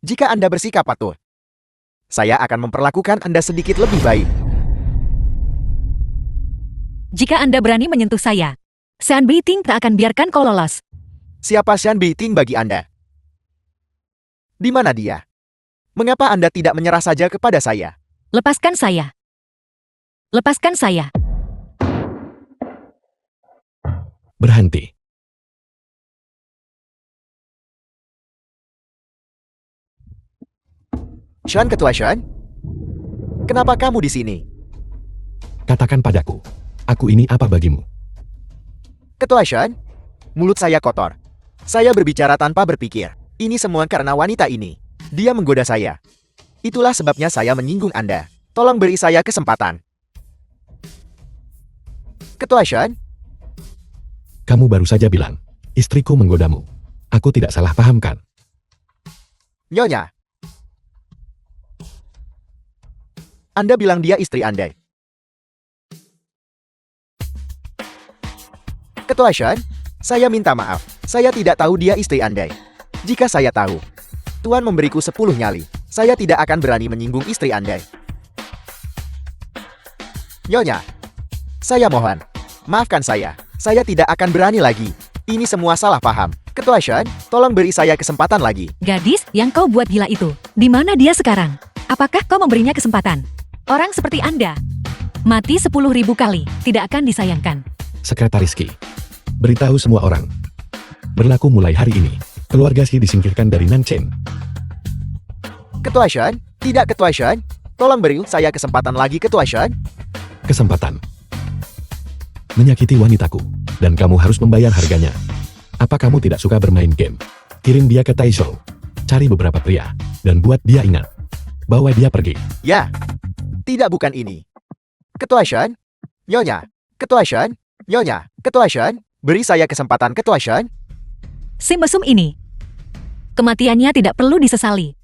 Jika Anda bersikap patuh, saya akan memperlakukan Anda sedikit lebih baik. Jika Anda berani menyentuh saya, Sean Beiting tak akan biarkan kau lolos. Siapa Sean Beiting bagi Anda? Di mana dia? Mengapa Anda tidak menyerah saja kepada saya? Lepaskan saya. Lepaskan saya. Berhenti. Sean, Ketua Sean? Kenapa kamu di sini? Katakan padaku. Aku ini apa bagimu? Ketua Sean? Mulut saya kotor. Saya berbicara tanpa berpikir. Ini semua karena wanita ini. Dia menggoda saya. Itulah sebabnya saya menyinggung Anda. Tolong beri saya kesempatan. Ketua Sean? Kamu baru saja bilang, istriku menggodamu. Aku tidak salah paham kan? Nyonya. Anda bilang dia istri Anda. Ketua Sean, saya minta maaf. Saya tidak tahu dia istri Anda. Jika saya tahu, Tuan memberiku 10 nyali. Saya tidak akan berani menyinggung istri Anda. Nyonya, saya mohon. Maafkan saya. Saya tidak akan berani lagi. Ini semua salah paham. Ketua Sean, tolong beri saya kesempatan lagi. Gadis yang kau buat gila itu, di mana dia sekarang? Apakah kau memberinya kesempatan? Orang seperti Anda, mati 10.000 kali, tidak akan disayangkan. Sekretaris Qi. Beritahu semua orang. Berlaku mulai hari ini. Keluarga Qi disingkirkan dari Nanchen. Ketua Sean, tidak Ketua Sean. Tolong beri saya kesempatan lagi Ketua Sean. Kesempatan. Menyakiti wanitaku. Dan kamu harus membayar harganya. Apa kamu tidak suka bermain game? Kirim dia ke Taishou. Cari beberapa pria. Dan buat dia ingat. Bawa dia pergi. Ya, tidak bukan ini. Ketua Sean, Nyonya, Ketua Sean, Nyonya, Ketua Sean, beri saya kesempatan Ketua Sean. Si mesum ini, kematiannya tidak perlu disesali.